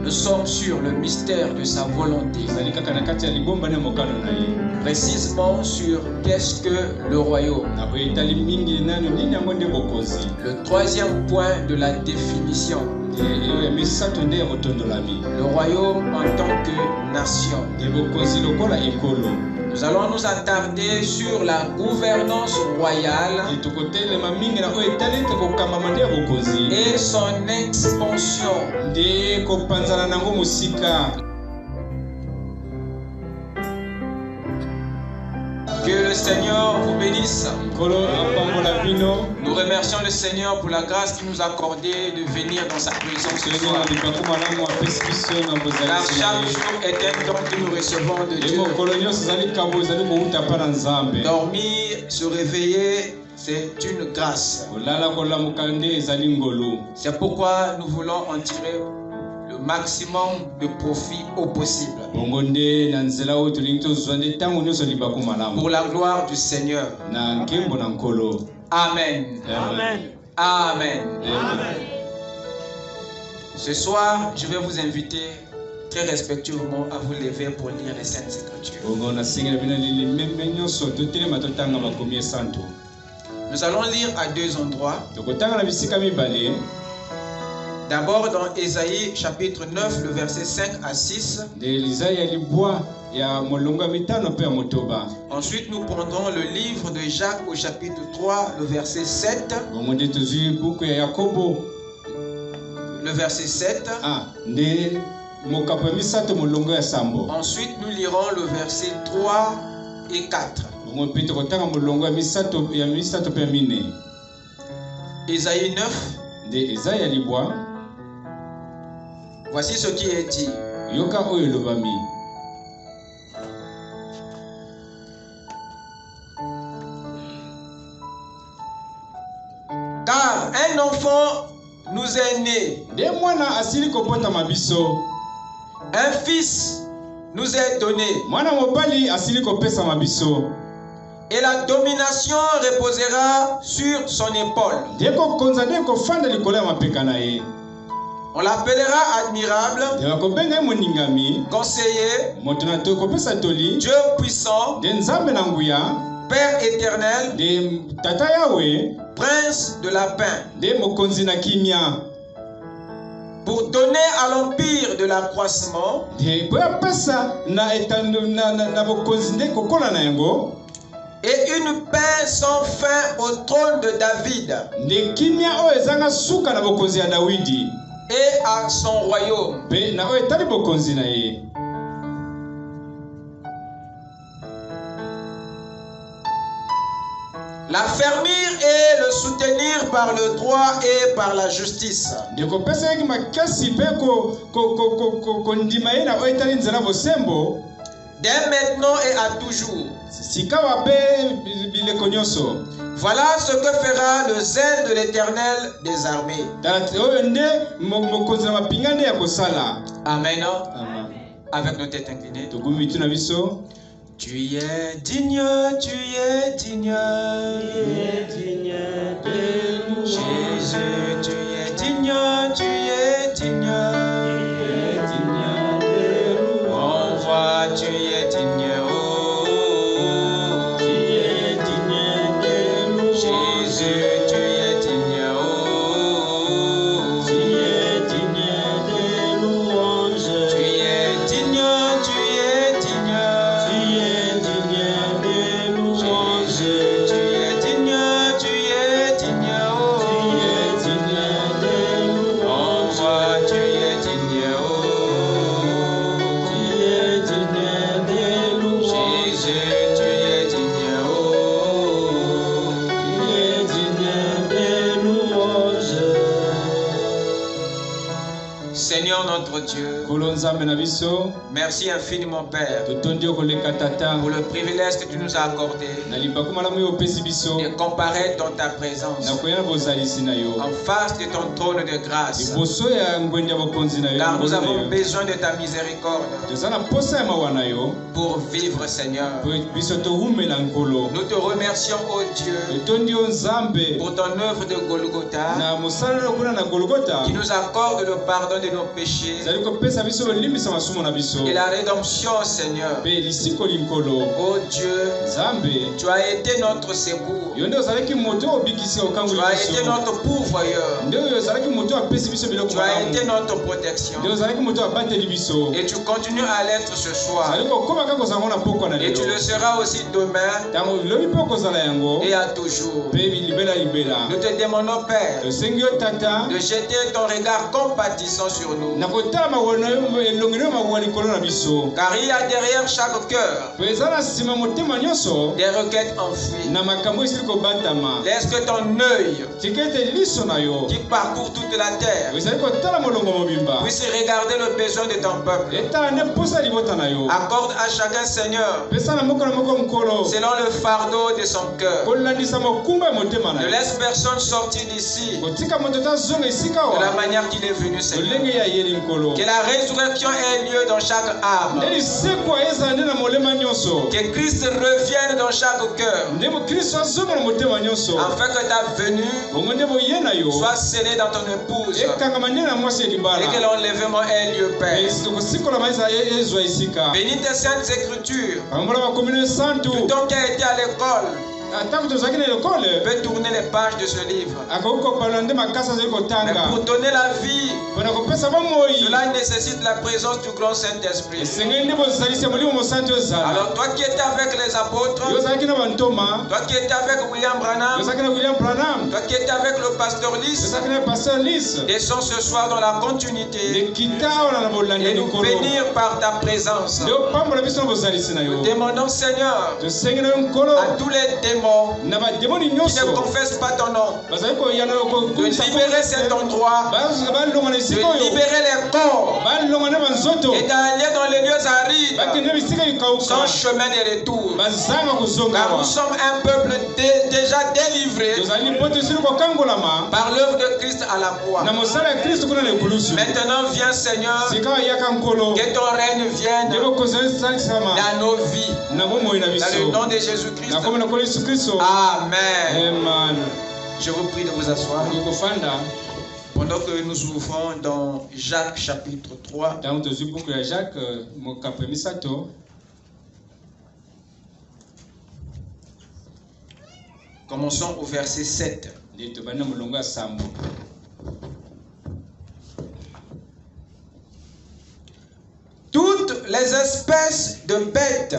Nous sommes sur le mystère de sa volonté. Précisément sur qu'est-ce que le royaume. Le troisième point de la définition. Le royaume en tant que nation. Nous allons nous attarder sur la gouvernance royale et son expansion. Que le Seigneur vous bénisse. Nous remercions le Seigneur pour la grâce qu'il nous a accordée de venir dans sa présence ce soir. Car chaque jour est un don que nous recevons de Dieu. Dormir, se réveiller, c'est une grâce. C'est pourquoi nous voulons en tirer le maximum de profit au possible. Pour la gloire du Seigneur. Amen. Amen. Amen. Amen. Ce soir, je vais vous inviter très respectueusement à vous lever pour lire les Saintes Écritures. Nous allons lire à deux endroits. D'abord dans Ésaïe chapitre 9, le verset 5 à 6. Ensuite, nous prendrons le livre de Jacques au chapitre 3, le verset 7. Le verset 7. Ensuite, nous lirons le verset 3 et 4. Ésaïe 9. Voici ce qui est dit. Car un enfant nous est né. Un fils nous est donné. Et la domination reposera sur son épaule. On l'appellera admirable, conseiller, Dieu puissant, Père éternel, Prince de la paix. Pour donner à l'empire de l'accroissement et une paix sans fin au trône de David et à son royaume. L'affermir et le soutenir par le droit et par la justice. Dès maintenant et à toujours. Voilà ce que fera le zèle de l'Éternel des armées. Amen. Avec nos têtes inclinées. Tu es digne, tu es digne. Jésus, tu es digne, tu es digne. Envoie, tu es digne. Merci infiniment, Père, pour le privilège que tu nous as accordé de comparaître dans ta présence en face de ton trône de grâce, car nous avons besoin de ta miséricorde pour vivre, Seigneur. Nous te remercions, ô Dieu, pour ton œuvre de Golgotha qui nous accorde le pardon de nos péchés et la rédemption, Seigneur. Oh Dieu, tu as été notre secours. Tu as été notre pourvoyeur. Tu as été notre protection. Et tu continues à l'être ce soir. Et tu le seras aussi demain et à toujours. Nous te demandons, Père, de jeter ton regard compatissant sur nous. Car il y a derrière chaque cœur des requêtes enfouies. Laisse que ton œil qui parcourt toute la terre puisse regarder le besoin de ton peuple. Accorde à chacun, Seigneur, selon le fardeau de son cœur. Ne laisse personne sortir d'ici de la manière qu'il est venu, Seigneur. Que la résurrection ait lieu dans chaque âme. Que Christ revienne dans chaque cœur. Afin que ta venue soit scellée dans ton épouse. Et que l'enlèvement ait lieu, Père. Bénis tes saintes écritures. Tout homme qui a été à l'école peut tourner les pages de ce livre. Mais pour donner la vie, cela nécessite la présence du grand Saint-Esprit. Alors toi qui étais avec les apôtres, toi qui étais avec William Branham, toi qui étais avec le pasteur Lys, descends ce soir dans la continuité et nous bénir par ta présence. Nous demandons, Seigneur, à tous les démons qui ne confessent pas ton nom, de libérer cet endroit, de libérer les corps et d'aller dans les lieux arides sans chemin de retour. Car nous sommes un peuple déjà délivré par l'œuvre de Christ à la croix. Maintenant viens, Seigneur, que ton règne vienne dans nos vies, dans le nom de Jésus-Christ. Amen. Je vous prie de vous asseoir pendant que nous ouvrons dans Jacques chapitre 3. Commençons au verset 7. Toutes les espèces de bêtes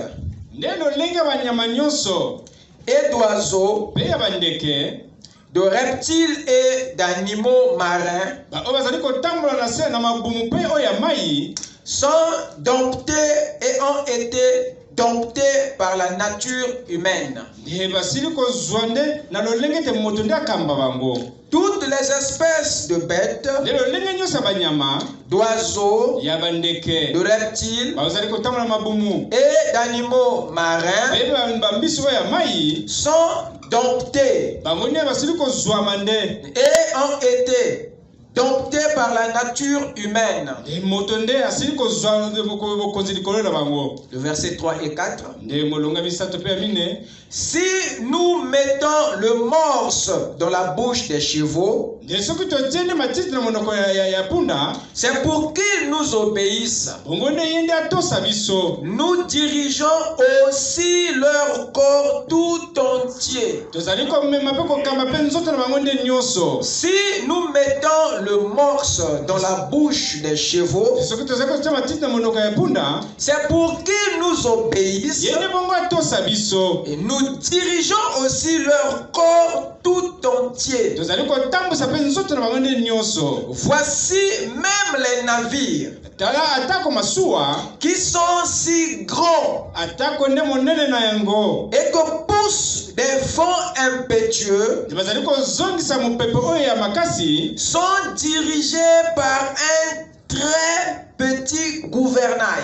et d'oiseaux, de reptiles et d'animaux marins sont domptés et ont été domptés par la nature humaine. Toutes les espèces de bêtes, d'oiseaux, de reptiles et d'animaux marins sont domptés et ont été domptés par la nature humaine. Le verset 3 et 4. Si nous mettons le morse dans la bouche des chevaux, c'est pour qu'ils nous obéissent. Nous dirigeons aussi leur corps tout entier. Si nous mettons le morse dans la bouche des chevaux, c'est pour qu'ils nous obéissent. Et nous dirigeons aussi leur corps tout entier. Voici même les navires qui sont si grands et que poussent des vents impétueux, sont dirigés par un très petit gouvernail.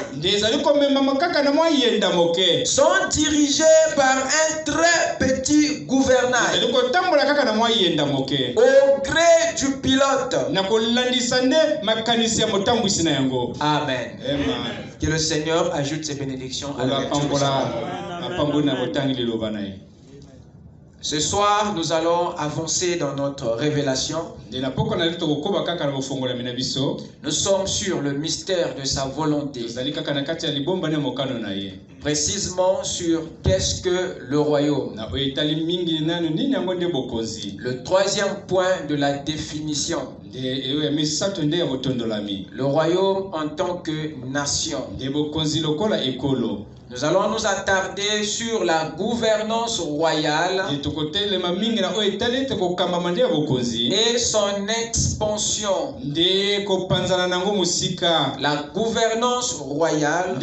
Sont dirigés par un très petit gouvernail. Au gré du pilote. Amen. Que le Seigneur ajoute ses bénédictions à la lecture. Ce soir, nous allons avancer dans notre révélation. Nous sommes sur le mystère de sa volonté. Précisément sur qu'est-ce que le royaume. Le troisième point de la définition. Le royaume en tant que nation. Nous allons nous attarder sur la gouvernance royale et son expansion. La gouvernance royale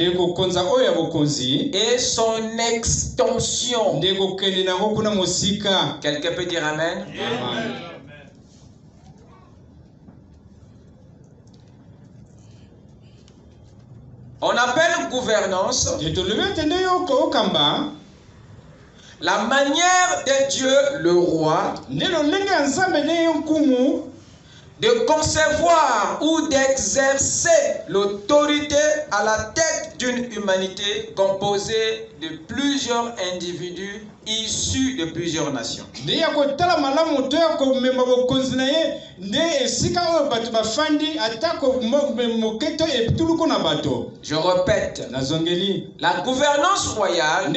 et son extension. Quelqu'un peut dire Amen? Amen. On appelle gouvernance la manière de Dieu, le roi, de concevoir ou d'exercer l'autorité à la tête d'une humanité composée de plusieurs individus issus de plusieurs nations. Je répète, la gouvernance royale,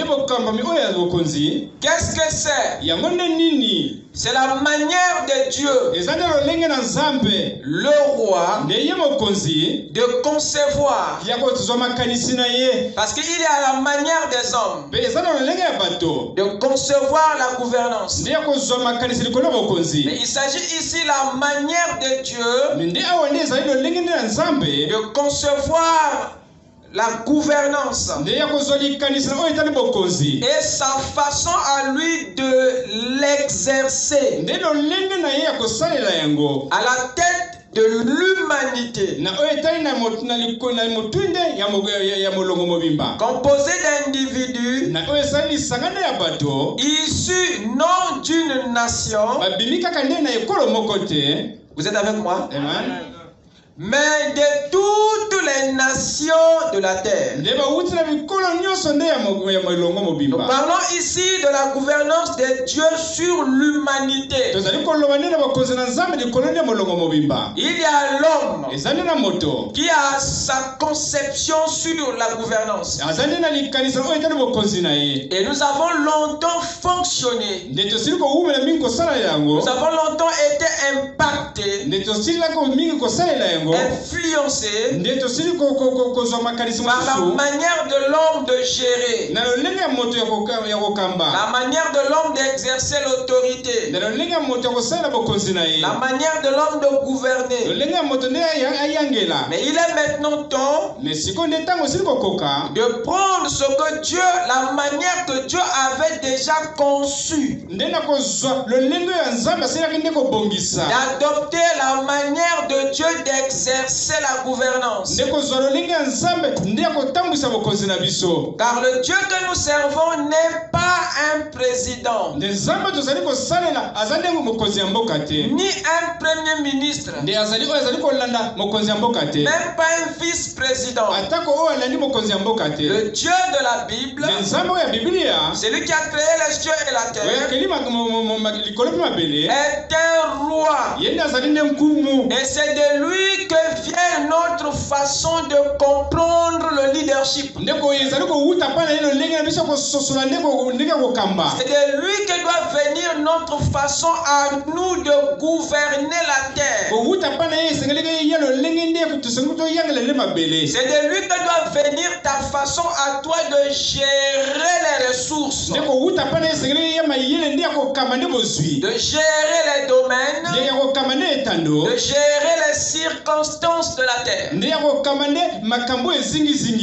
qu'est-ce que c'est? C'est la manière de Dieu, le roi, de concevoir. Parce qu'il y a la manière des hommes de concevoir la gouvernance. Mais il s'agit ici de la manière de Dieu de concevoir la gouvernance et sa façon à lui de l'exercer à la tête de l'humanité, composé d'individus issus non d'une nation. Vous êtes avec moi? Amen. Mais de toutes les nations de la terre. Nous parlons ici de la gouvernance de Dieu sur l'humanité. Il y a l'homme qui a sa conception sur la gouvernance. Et nous avons longtemps fonctionné. Nous avons longtemps été impactés, influencé par la manière de l'homme de gérer, la manière de l'homme d'exercer l'autorité, la manière de l'homme de gouverner. Mais il est maintenant temps de prendre ce que Dieu, la manière que Dieu avait déjà conçue, d'adopter la manière de Dieu d'exercer la gouvernance. Car le Dieu que nous servons n'est pas un président, ni un premier ministre, même pas un vice-président. Le Dieu de la Bible, c'est lui qui a créé les cieux et la terre, est un roi. Et c'est de lui que vient notre façon de comprendre le leadership. C'est de lui que doit venir notre façon à nous de gouverner la terre. C'est de lui que doit venir ta façon à toi de gérer les ressources, de gérer les domaines, de gérer les les circonstances de la terre.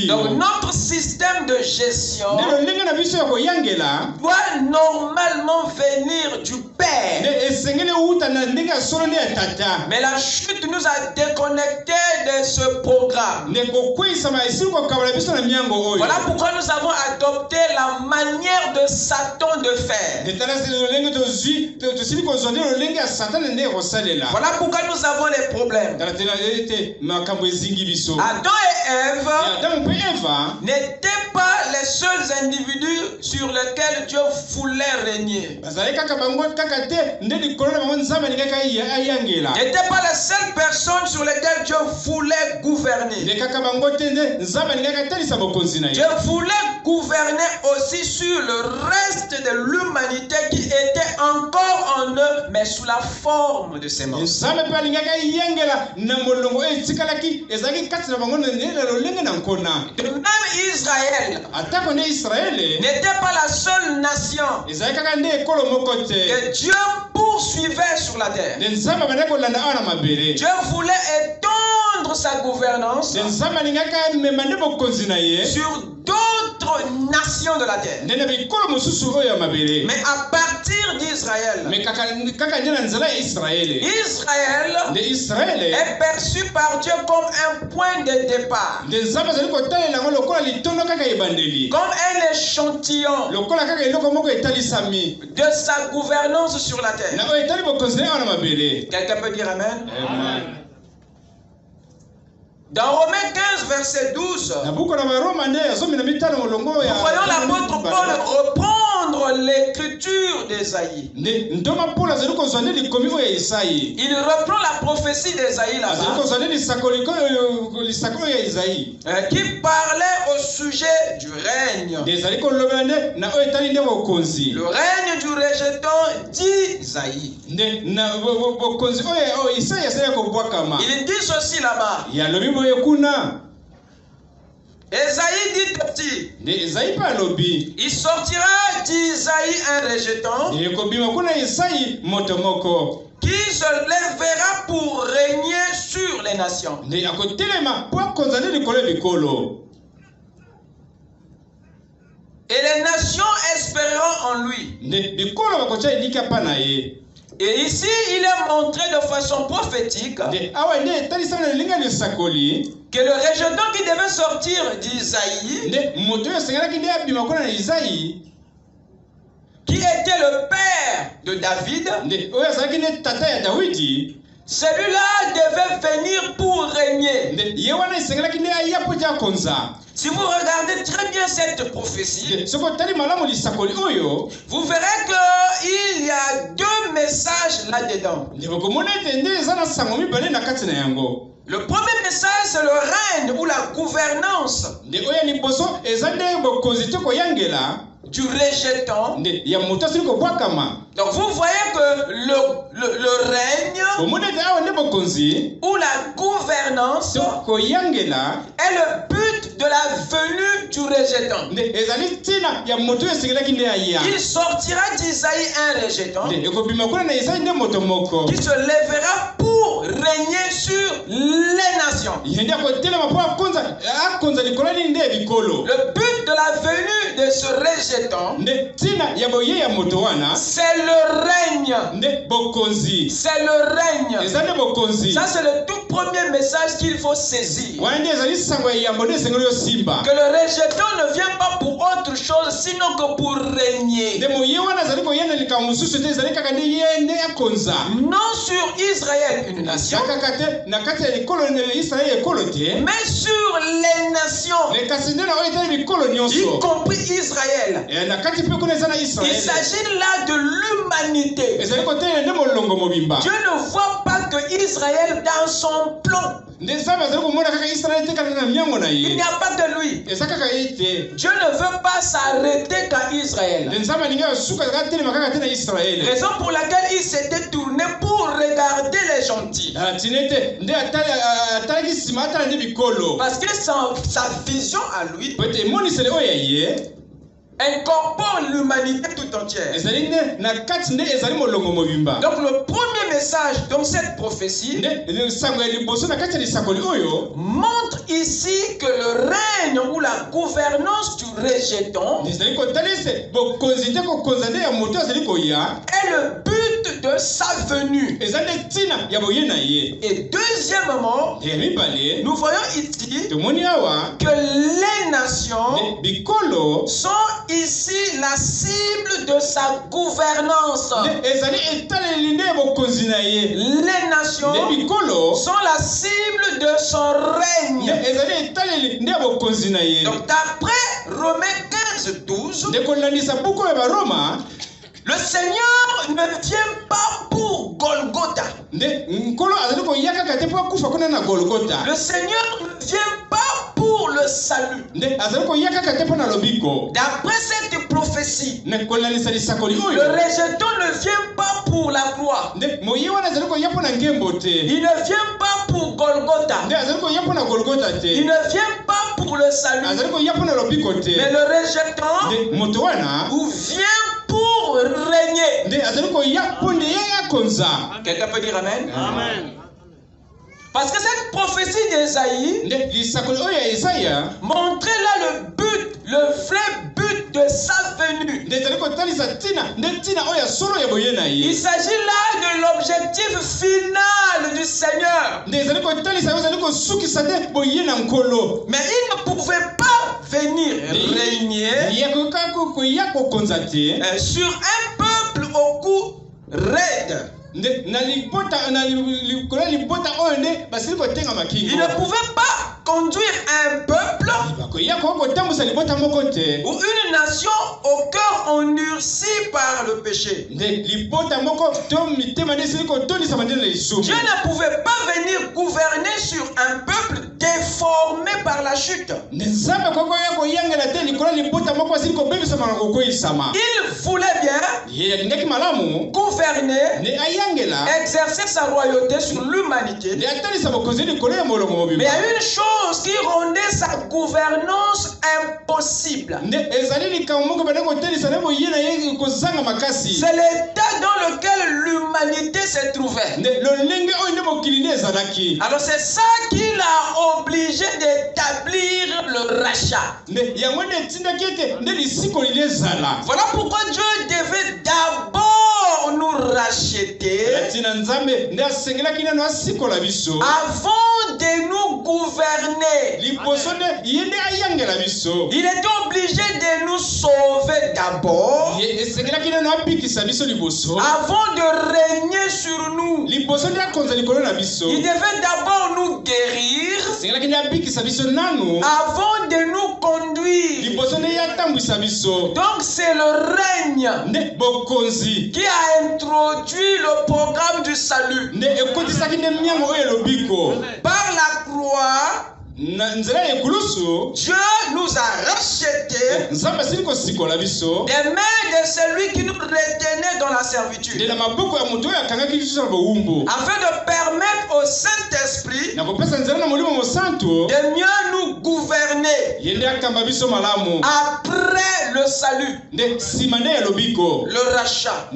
Donc notre système de gestion doit normalement venir du Père. Mais la chute nous a déconnectés de ce programme. Voilà pourquoi nous avons adopté la manière de Satan de faire. Voilà pourquoi nous avons les problèmes. Adam et Ève n'étaient pas les seuls individus sur lesquels Dieu voulait régner. N'étaient pas les seules personnes sur lesquelles Dieu voulait gouverner. Dieu voulait gouverner aussi sur le reste de l'humanité qui était encore en eux, mais sous la forme de ses membres. De même Israël n'était pas la seule nation que Dieu poursuivait sur la terre. Dieu voulait étendre sa gouvernance sur d'autres nations de la terre. Mais à partir d'Israël, Israël est perçu par Dieu comme un point de départ, comme un échantillon de sa gouvernance sur la terre. Quelqu'un peut dire Amen? Amen. Dans Romains 15, verset 12, nous voyons l'apôtre Paul reprendre l'écriture d'Ésaïe. Il reprend la prophétie d'Ésaïe là-bas, qui parlait au sujet du règne. Le règne du rejeton d'Ésaïe. Il dit ceci là-bas. Ésaïe dit aussi, il sortira d'Isaïe un rejeton qui se lèvera pour régner sur les nations. Et les nations espéreront en lui. Et ici, il est montré de façon prophétique que le rejeton qui devait sortir d'Isaïe, qui était le père de David, celui-là devait venir pour régner. Si vous regardez très bien cette prophétie, vous verrez qu'il y a deux messages là-dedans. Le premier message, c'est le règne ou la gouvernance du rejeton. Donc vous voyez que le règne ou la gouvernance est le but de la venue du rejeton. Il sortira d'Isaïe un rejeton qui se lèvera pour régner sur les nations. Le but de la venue de ce rejeton, c'est le règne. C'est le règne. Ça, c'est le tout premier message qu'il faut saisir. Que le rejeton ne vient pas pour autre chose sinon que pour régner. Non sur Israël, une nation, mais sur les nations, y compris Israël. Il s'agit là de l'humanité. Dieu ne voit pas que Israël dans son plan. Il n'y a pas de lui. Dieu ne veut pas s'arrêter qu'à Israël. Raison pour laquelle il s'était tourné pour regarder les gentils. Parce que sa vision à lui incorpore l'humanité tout entière. Donc le premier message dans cette prophétie montre ici que le règne ou la gouvernance du rejeton est le but de sa venue. Et deuxièmement, nous voyons ici que les nations sont ici la cible de sa gouvernance. Les nations sont la cible de son règne. Donc d'après Romains 15:12, le Seigneur ne vient pas pour Golgotha. Le Seigneur ne vient pas pour le salut. D'après cette prophétie, le rejeton ne vient pas pour la gloire. Il ne vient pas pour Golgotha. Il ne vient pas pour le salut. Mais le rejeton vient pour régner. Quelqu'un peut dire Amen? Amen. Parce que cette prophétie d'Ésaïe montrait là le but, le vrai but de sa venue. Il s'agit là de l'objectif final du Seigneur. Mais il ne pouvait pas venir régner sur un peuple au cou raide. Il ne pouvait pas conduire un peuple ou une nation au cœur endurci par le péché. Dieu ne pouvait pas venir gouverner sur un peuple déformé par la chute. Il voulait bien gouverner, exercer sa royauté sur l'humanité. Mais il y a une chose qui rendait sa gouvernance impossible. C'est l'état dans lequel l'humanité se trouvait. Alors c'est ça qui l'a obligé d'établir le rachat. Voilà pourquoi Dieu devait d'abord nous racheter avant de nous gouverner. Il était obligé de nous sauver d'abord avant de régner sur nous. Il devait d'abord nous guérir avant de nous conduire. Donc c'est le règne qui a introduit le programme du salut. Par la croix, Dieu nous a rachetés des mains de celui qui nous retenait dans la servitude, afin de permettre au Saint-Esprit de mieux nous gouverner après le salut, le rachat.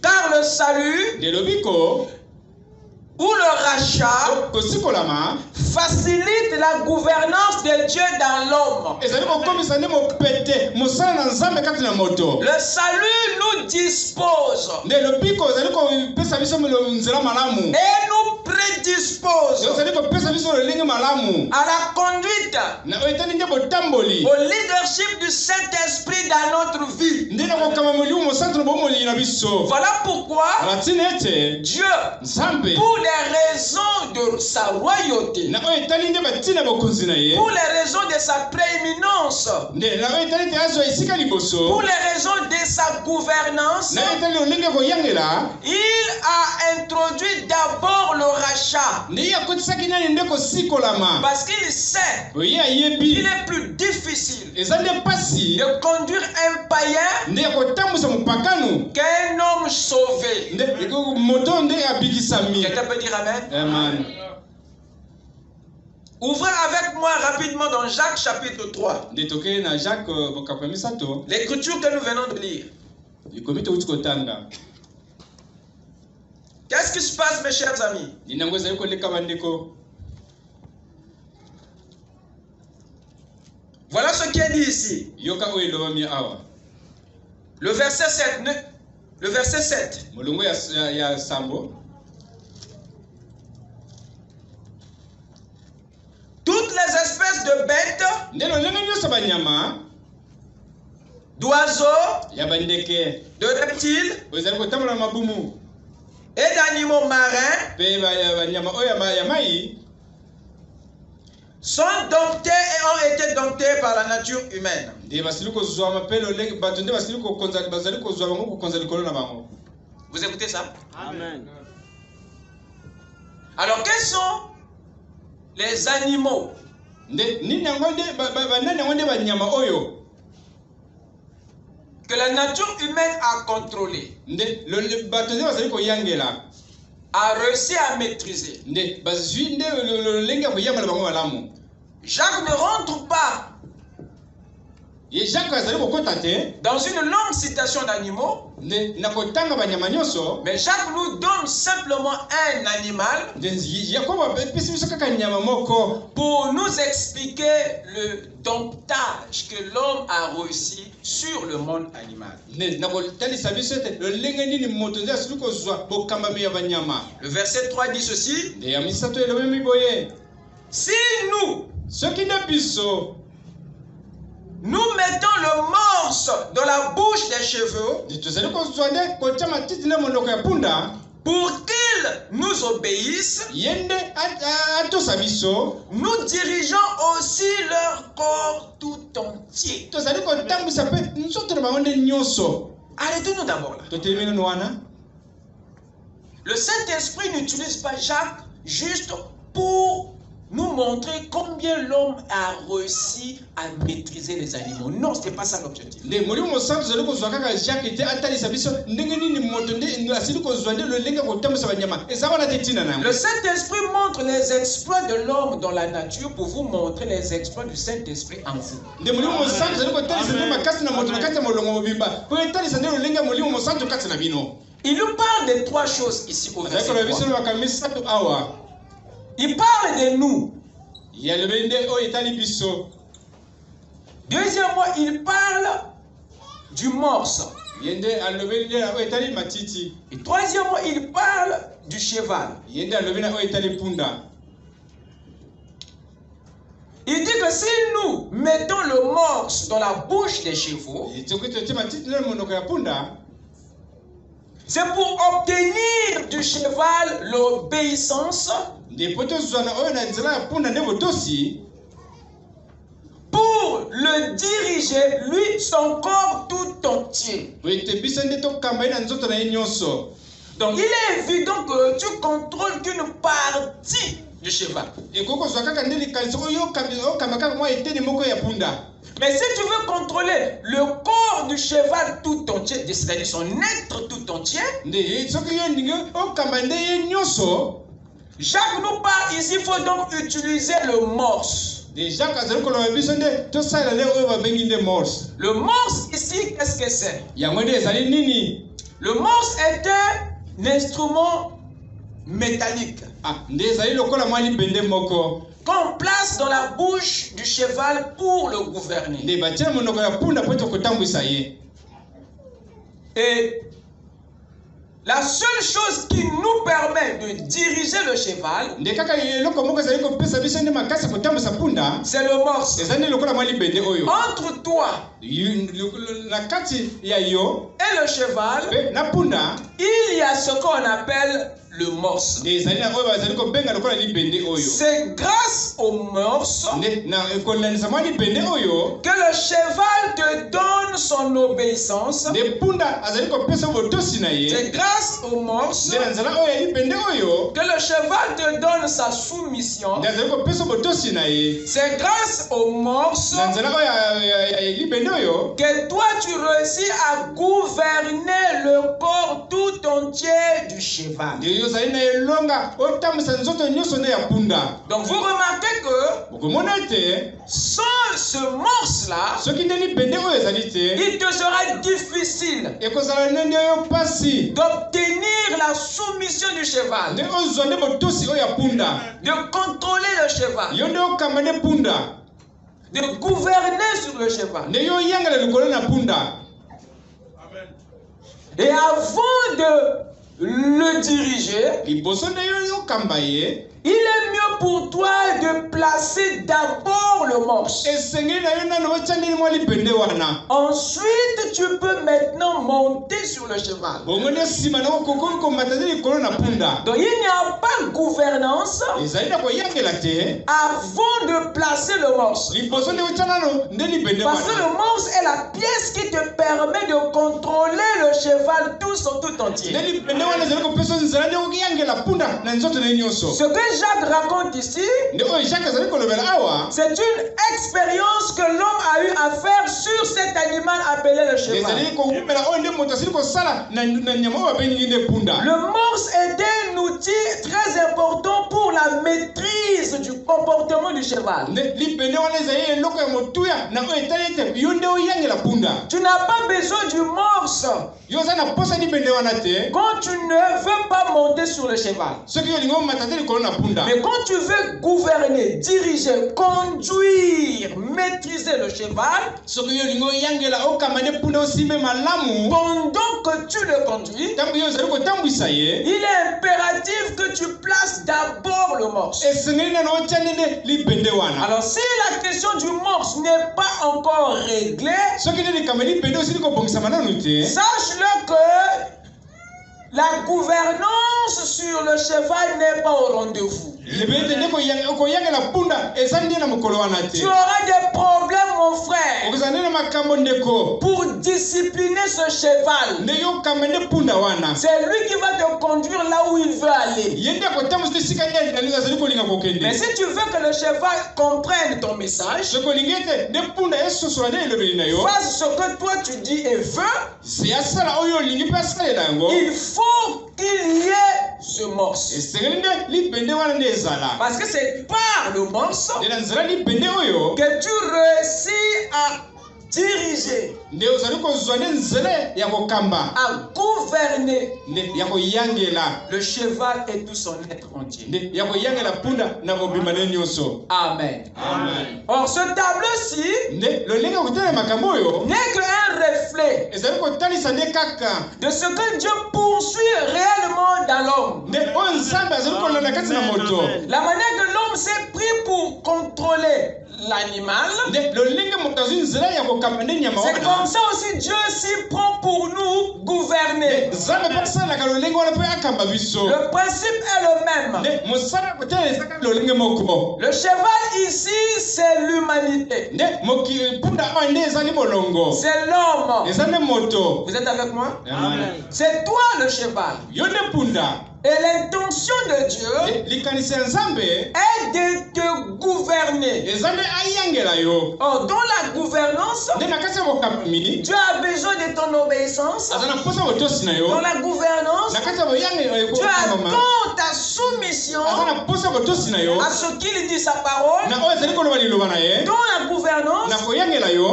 Car le salut ou le rachat facilite la gouvernance de Dieu dans l'homme. Le salut nous dispose et nous prédispose à la conduite, au leadership du Saint-Esprit dans notre vie. Voilà pourquoi Dieu, pour les raisons de sa royauté, pour les raisons de sa prééminence, pour les raisons de sa gouvernance, il a introduit d'abord le rachat. Parce qu'il sait qu'il est plus difficile de conduire un païen qu'un homme sauvé. Quelqu'un peut dire Amen? Amen. Ouvrez avec moi rapidement dans Jacques chapitre 3. L'écriture que nous venons de lire. Qu'est-ce qui se passe, mes chers amis? Voilà ce qui est dit ici. Le verset 7. Le verset 7. Toutes les espèces de bêtes, d'oiseaux, de reptiles et d'animaux marins sont domptés et ont été domptés par la nature humaine. Vous écoutez ça? Amen. Alors, quels sont les animaux que la nature humaine a contrôlé, a réussi à maîtriser? Jacques ne rentre pas dans une longue citation d'animaux, mais Jacques nous donne simplement un animal pour nous expliquer le domptage que l'homme a réussi sur le monde animal. Le verset 3 dit ceci: si nous mettons le morse dans la bouche des chevaux pour qu'ils nous obéissent, nous dirigeons aussi leur corps tout entier. Arrêtez-nous d'abord là. Le Saint-Esprit n'utilise pas Jacques juste pour nous montrer combien l'homme a réussi à maîtriser les animaux. Non, ce n'est pas ça l'objectif. Le Saint-Esprit montre les exploits de l'homme dans la nature pour vous montrer les exploits du Saint-Esprit en vous. Il nous parle de trois choses ici au verset 3. Il parle de nous. Deuxièmement, il parle du morse. Et troisièmement, il parle du cheval. Il dit que si nous mettons le morse dans la bouche des chevaux, c'est pour obtenir du cheval l'obéissance, pour le diriger, lui, son corps tout entier. Donc il est évident que tu contrôles qu'une partie du cheval. Mais si tu veux contrôler le corps du cheval tout entier, c'est-à-dire son être tout entier, Jacques nous parle ici, il faut donc utiliser le morse. Le morse ici, qu'est-ce que c'est? Le morse est un instrument métallique qu'on place dans la bouche du cheval pour le gouverner. Et la seule chose qui nous permet de diriger le cheval, c'est le morse. Entre toi et le cheval, il y a ce qu'on appelle le morse. C'est grâce au morse que le cheval te donne son son obéissance. C'est grâce au morse que le cheval te donne sa soumission. C'est grâce au morse que toi tu réussis à gouverner le corps tout entier du cheval. Donc vous remarquez que sans ce morse-là, il te sera difficile d'obtenir la soumission du cheval, de contrôler le cheval, de gouverner sur le cheval. Et avant de le diriger, il est mieux pour toi de placer d'abord le morse. Ensuite, tu peux maintenant monter sur le cheval. Donc il n'y a pas de gouvernance avant de placer le morse. Parce que le morse est la pièce qui te permet de contrôler le cheval tout entier. Ce que Jacques raconte ici, c'est une expérience que l'homme a eu à faire sur cet animal appelé le cheval. Le morse est un outil très important pour la maîtrise du comportement du cheval. Tu n'as pas besoin du morse quand tu ne veux pas monter sur le cheval. Mais quand tu veux gouverner, diriger, conduire, maîtriser le cheval, pendant que tu le conduis, il est impératif que tu places d'abord le morse. Alors si la question du morse n'est pas encore réglée, sache-le que la gouvernance sur le cheval n'est pas au rendez-vous. Tu auras des problèmes, mon frère, pour discipliner ce cheval. C'est lui qui va te conduire là où il veut aller. Mais si tu veux que le cheval comprenne ton message, fasse ce que toi tu dis et veux, il faut qu'il y ait ce morse. Parce que c'est par le morse que tu réussis à diriger, à gouverner le cheval et tout son être entier. Amen. Or ce tableau-ci n'est qu'un reflet de ce que Dieu poursuit réellement dans l'homme. La manière que l'homme s'est pris pour contrôler l'animal, c'est comme ça aussi Dieu s'y prend pour nous gouverner. Le principe est le même. Le cheval ici, c'est l'humanité. C'est l'homme. Vous êtes avec moi? C'est toi le cheval. Et l'intention de Dieu est de te gouverner. Or, dans la gouvernance, Dieu a besoin de ton obéissance. Dans la gouvernance, Dieu attend ta soumission à ce qu'il dit sa parole. Dans la gouvernance,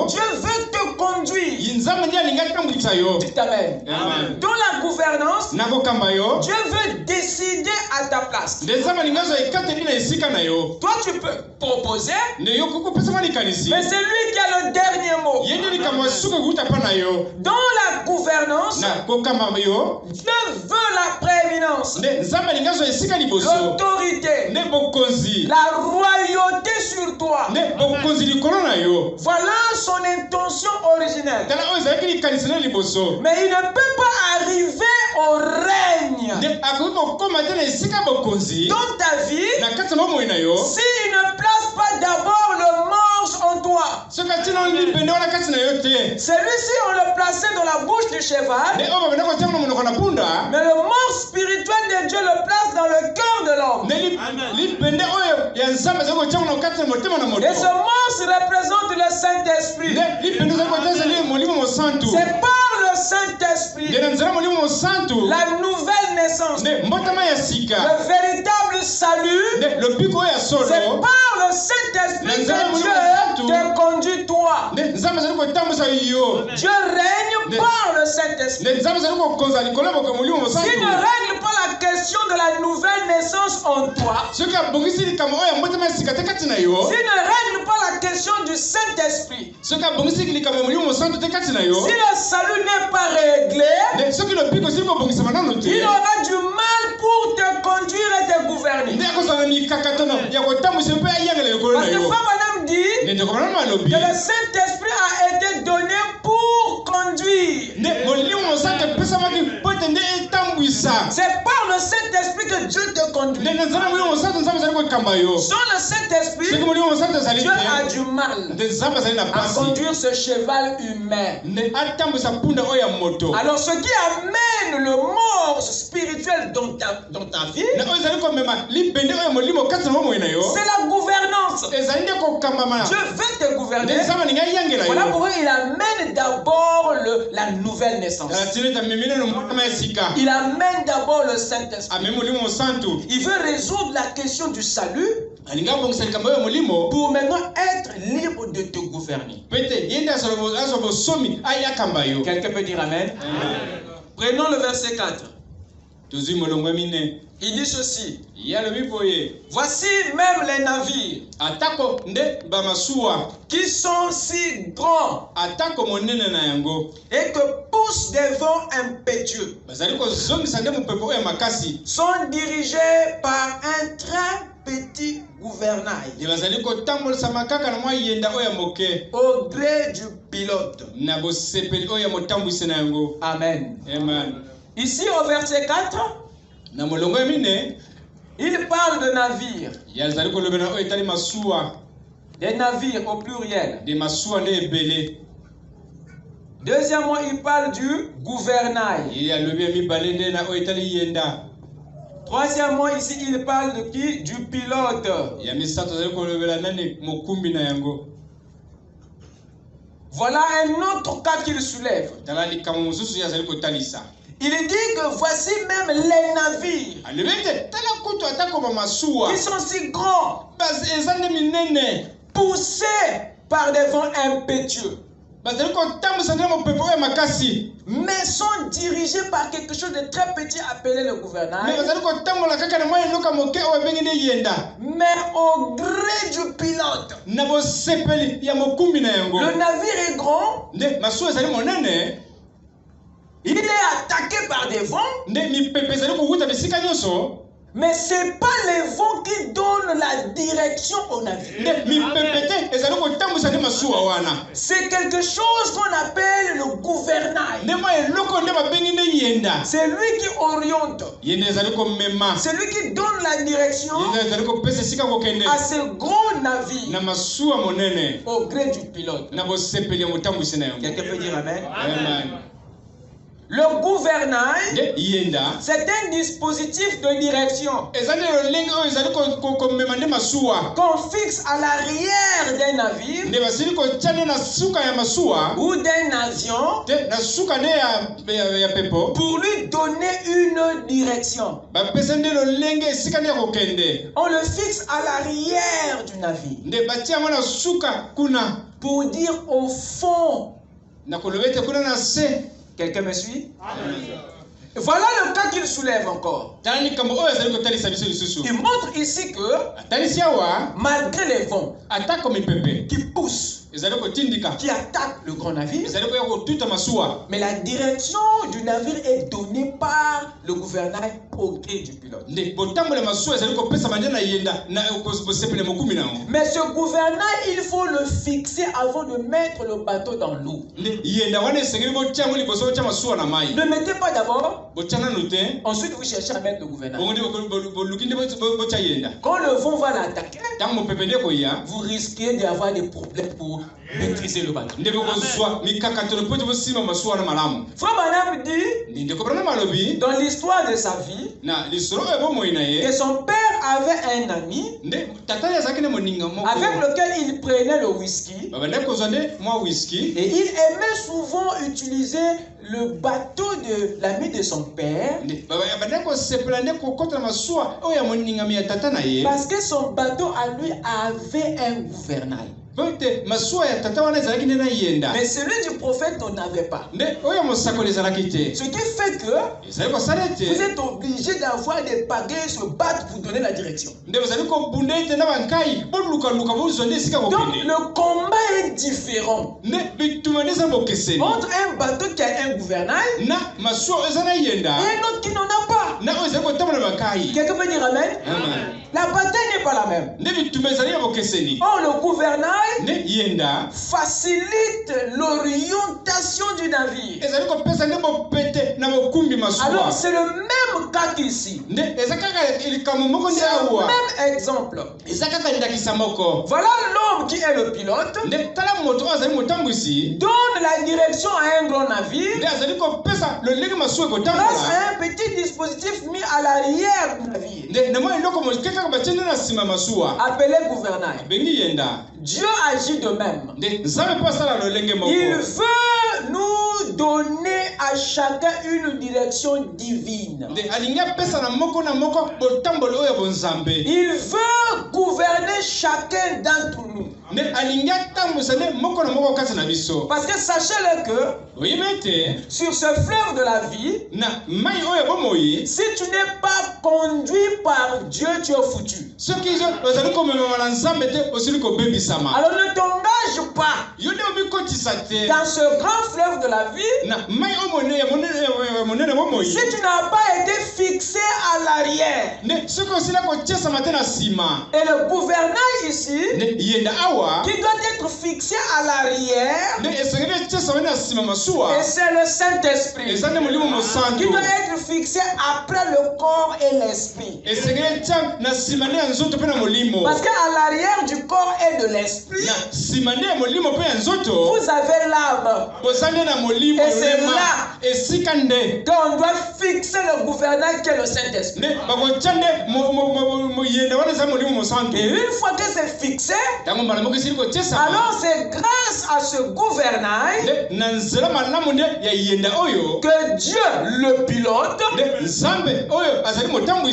Dieu veut te conduire. Dites Amen. Dans la gouvernance, Dieu veut décider à ta place. Toi tu peux proposer, mais c'est lui qui a le dernier mot. Dans la gouvernance, Dieu veut la prééminence, l'autorité, la royauté sur toi. Voilà son intention originelle. Mais il ne peut pas arriver au règne dans ta vie s'il ne place pas d'abord le morse en toi. toi. Celui-ci, on le plaçait dans la bouche du cheval. Mais le mort spirituel de Dieu le place dans le cœur de l'homme. Et ce mort représente le Saint-Esprit. C'est par le Saint-Esprit la nouvelle naissance, le véritable salut. C'est par le Saint-Esprit que Dieu te conduit toi. Dieu règne par le Saint-Esprit. S'il ne règle pas la question de la nouvelle naissance en toi, s'il ne règle pas la question du Saint-Esprit, si le salut n'est pas réglé, il aura du mal pour te conduire et te gouverner. Parce que Frère Branham dit que le Saint-Esprit a été donné pour conduire. C'est par le Saint-Esprit que Dieu te conduit. Sans le Saint-Esprit, Dieu a du mal à conduire ce cheval humain. Alors ce qui amène le mort spirituel dans ta vie, c'est la gouvernance. Dieu veut te gouverner. Voilà pourquoi il amène d'abord la nouvelle naissance. Il amène d'abord le Saint-Esprit. Il veut résoudre la question du salut pour maintenant être libre de te gouverner. Quelqu'un peut dire Amen? Prenons le verset 4. Il dit ceci. Voici même les navires qui sont si grands et que poussent des vents impétueux, sont dirigés par un très petit gouvernail au gré du pilote. Amen. Ici au verset 4, il parle de navires. Des navires au pluriel. Deuxièmement, il parle du gouvernail. Troisièmement, ici, il parle de qui? Du pilote. Voilà un autre cas qu'il soulève. Il dit que voici même les navires qui sont si grands, poussés par des vents impétueux, mais sont dirigés par quelque chose de très petit appelé le gouvernail, mais au gré du pilote. Le navire est grand, il est attaqué par des vents, mais ce n'est pas les vents qui donnent la direction au navire. C'est quelque chose qu'on appelle le gouvernail. C'est lui qui oriente. C'est lui qui donne la direction à ce gros navire au gré du pilote. Quelqu'un peut dire Amen? Amen. Le gouvernail, c'est un dispositif de direction qu'on fixe à l'arrière d'un navire ou d'un avion pour lui donner une direction. On le fixe à l'arrière du navire pour dire au fond. Quelqu'un me suit? Voilà le cas qu'il soulève encore. Il montre ici que malgré les vents qui poussent, qui attaquent le grand navire, mais la direction du navire est donnée par le gouvernail au gré du pilote. Mais ce gouvernail, il faut le fixer avant de mettre le bateau dans l'eau. Ne mettez pas d'abord, ensuite vous cherchez à mettre le gouvernail. Quand le vent va l'attaquer, vous risquez d'avoir des problèmes pour maîtriser le bateau. Frère Branham dit dans l'histoire de sa vie que son père avait un ami avec lequel il prenait le whisky et il aimait souvent utiliser le bateau de l'ami de son père parce que son bateau à lui avait un gouvernail. Mais celui du prophète n'en avait pas. Ce qui fait que vous êtes obligé d'avoir des pagaies se battre pour donner la direction. Donc le combat est différent entre un bateau qui a un gouvernail et un autre qui n'en a pas. Quelqu'un peut dire amen? La bataille n'est pas la même. Or le gouvernail facilite l'orientation du navire. Alors c'est le même cas qu'ici. C'est le même exemple. Voilà l'homme qui est le pilote donne la direction à un grand navire grâce à un petit dispositif mis à l'arrière du navire appelé gouvernail. Dieu agit de même. Il veut nous donner à chacun une direction divine. Il veut gouverner chacun d'entre nous. Parce que sachez-le que sur ce fleuve de la vie, si tu n'es pas conduit par Dieu, tu es foutu. Alors ne t'engage pas dans ce grand fleuve de la vie si tu n'as pas été fixé à l'arrière. Et le gouvernail ici qui doit être fixé à l'arrière, et c'est le Saint-Esprit qui doit être fixé après le corps et l'esprit. Parce qu'à l'arrière du corps et de l'esprit, vous avez l'âme. Et c'est là qu'on doit fixer le gouvernail qui est le Saint-Esprit. Et une fois que c'est fixé, alors c'est grâce à ce gouvernail que Dieu, le pilote,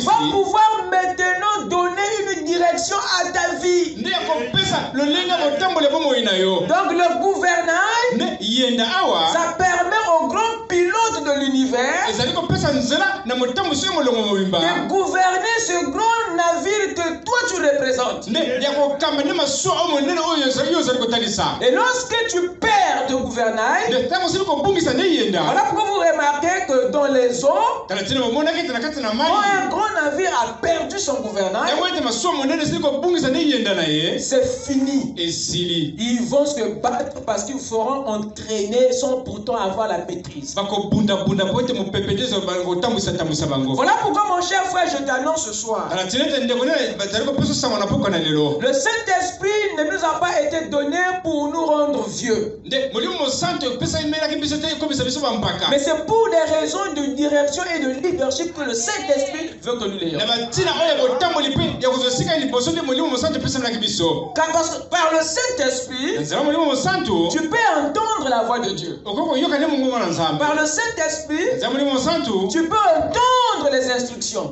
va pouvoir maintenant donner une direction à ta vie. Donc le gouvernail, ça permet au grand pilote de l'univers de gouverner ce grand navire que toi tu représentes. Et lorsque tu perds ton gouvernail, voilà pourquoi vous remarquez que dans les eaux, quand un grand navire a perdu son gouvernail, c'est fini. Ils vont se battre parce qu'ils feront entraîner sans pourtant avoir la maîtrise. Voilà pourquoi mon cher frère, je t'annonce ce soir. Le Saint-Esprit ne nous a pas été donné pour nous rendre vieux. Mais c'est pour des raisons de direction et de leadership que le Saint-Esprit veut que nous l'ayons. Car par le Saint-Esprit, tu peux entendre la voix de Dieu. Par le Saint-Esprit, tu peux entendre les instructions.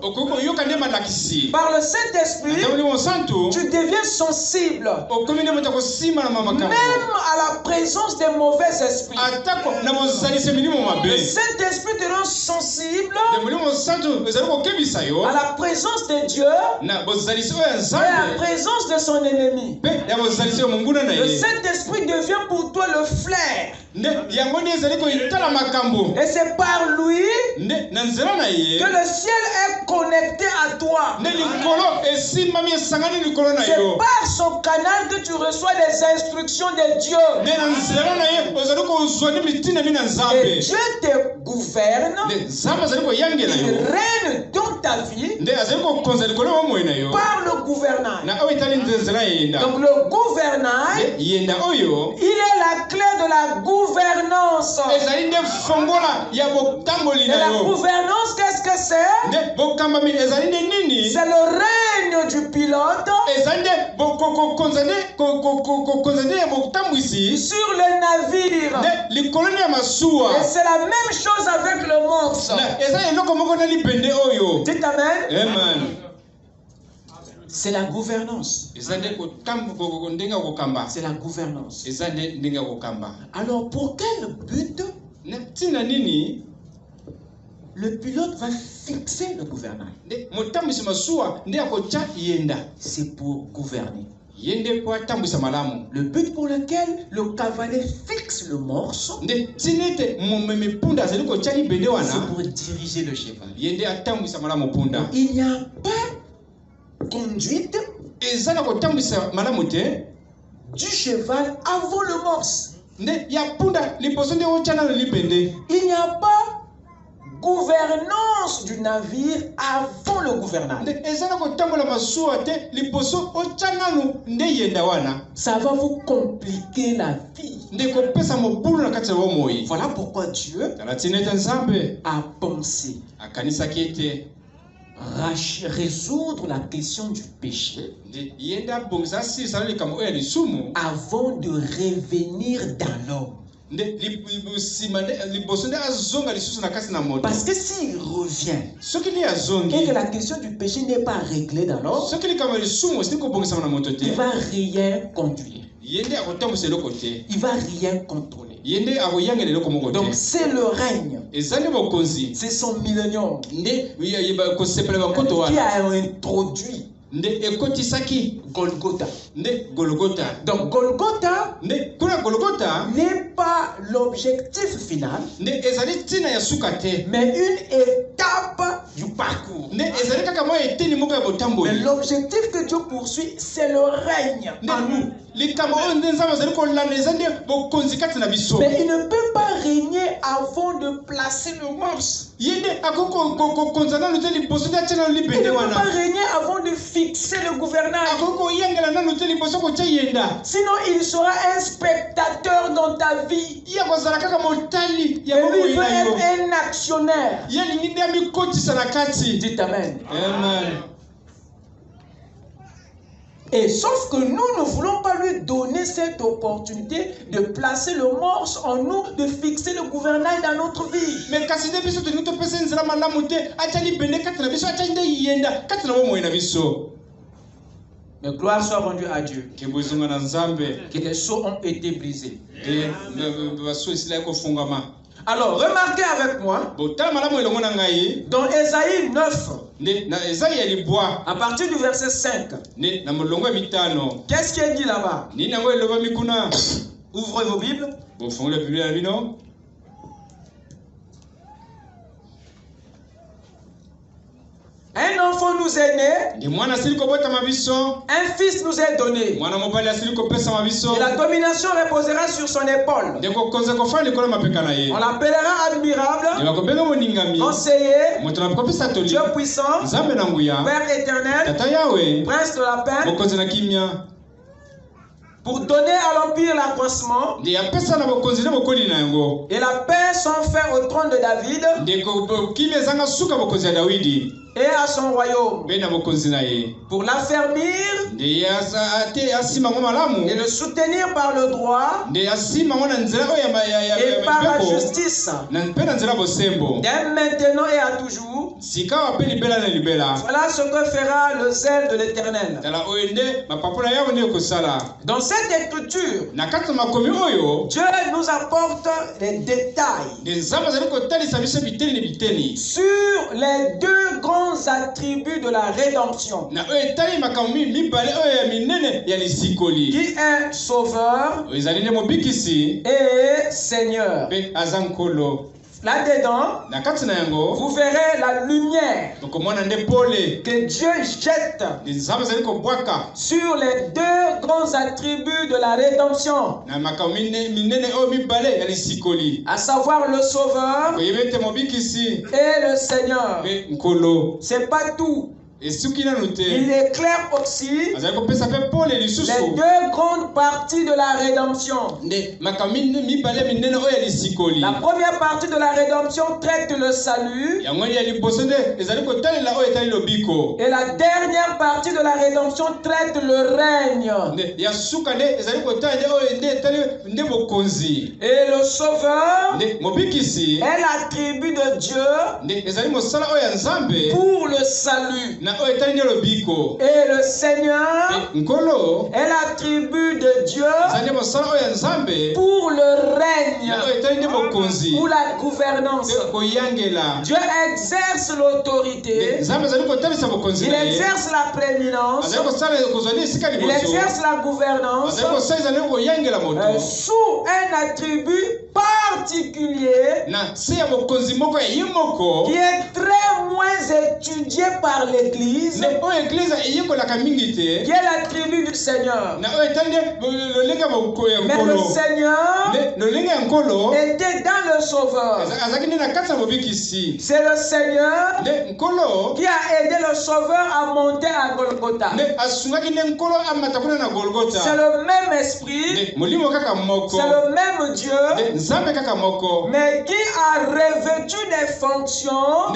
Par le Saint-Esprit, tu deviens sensible même à la présence des mauvais esprits. Le Saint-Esprit te rend sensible à la présence de Dieu et à la présence de son ennemi. Le Saint-Esprit devient pour toi le flair. Et c'est par lui que le ciel est connecté à toi. C'est par son canal que tu reçois les instructions de Dieu. Et Dieu te gouverne. Il règne dans ta vie par le gouvernail. Donc le gouvernail, il est la clé de la gouvernance. Et la gouvernance, qu'est-ce que c'est? C'est le règne du pilote sur le navire. Et c'est la même chose avec le morse. Dites amen. Amen. C'est la gouvernance. C'est la gouvernance. Alors pour quel but le pilote va fixer le gouvernail? C'est pour gouverner. Le but pour lequel le cavalier fixe le morceau, c'est pour diriger le cheval. Il n'y a pas conduite du cheval avant le morse. Il n'y a pas gouvernance du navire avant le gouvernail. Ça va vous compliquer la vie. Voilà pourquoi Dieu a pensé résoudre la question du péché avant de revenir dans l'homme. Parce que s'il revient et que la question du péché n'est pas réglée dans l'homme, il ne va rien conduire. Il ne va rien contrôler. Donc c'est le règne. C'est son millénium qui a introduit Golgotha. Donc Golgotha n'est pas l'objectif final, mais une étape du parcours. Mais l'objectif que Dieu poursuit, c'est le règne en nous. Mais il ne peut pas régner avant de placer le morse. Il ne peut pas régner avant de fixer le gouvernail. Sinon, il sera un spectateur dans ta vie. Mais lui, il veut être un actionnaire. Dites amen. Amen. Et sauf que nous ne voulons pas lui donner cette opportunité de placer le morse en nous, de fixer le gouvernail dans notre vie. Mais gloire soit rendue à Dieu. Que les sceaux ont été brisés. Alors, remarquez avec moi, dans Ésaïe 9, à partir du verset 5, qu'est-ce qui est dit là-bas? Ouvrez vos Bibles. Un enfant nous est né, un fils nous est donné, et la domination reposera sur son épaule. On l'appellera admirable, conseiller, Dieu puissant, Père éternel, Prince de la paix, pour donner à l'empire l'accroissement et la paix sans fin au trône de David et à son royaume, pour l'affermir et le soutenir par le droit et par la justice, dès maintenant et à toujours. Voilà ce que fera le zèle de l'Éternel. Dans cette écriture, Dieu nous apporte les détails sur les deux grands attributs de la rédemption, qui est sauveur et Seigneur. Là-dedans, vous verrez la lumière que Dieu jette sur les deux grands attributs de la rédemption, à savoir le Sauveur et le Seigneur. C'est pas tout. Il éclaire aussi les deux grandes parties de la rédemption. La première partie de la rédemption traite le salut. Et la dernière partie de la rédemption traite le règne. Et le Sauveur est l'attribut de Dieu pour le salut. Et le Seigneur est l'attribut de Dieu pour le règne ou la gouvernance. Dieu exerce l'autorité, il exerce la prééminence, il exerce la gouvernance sous un attribut particulier qui est très moins étudié par l'Église, qui est l'attribut du Seigneur. Mais le Seigneur était dans le Sauveur. C'est le Seigneur qui a aidé le Sauveur à monter à Golgotha. C'est le même esprit, c'est le même Dieu, mais qui a revêtu des fonctions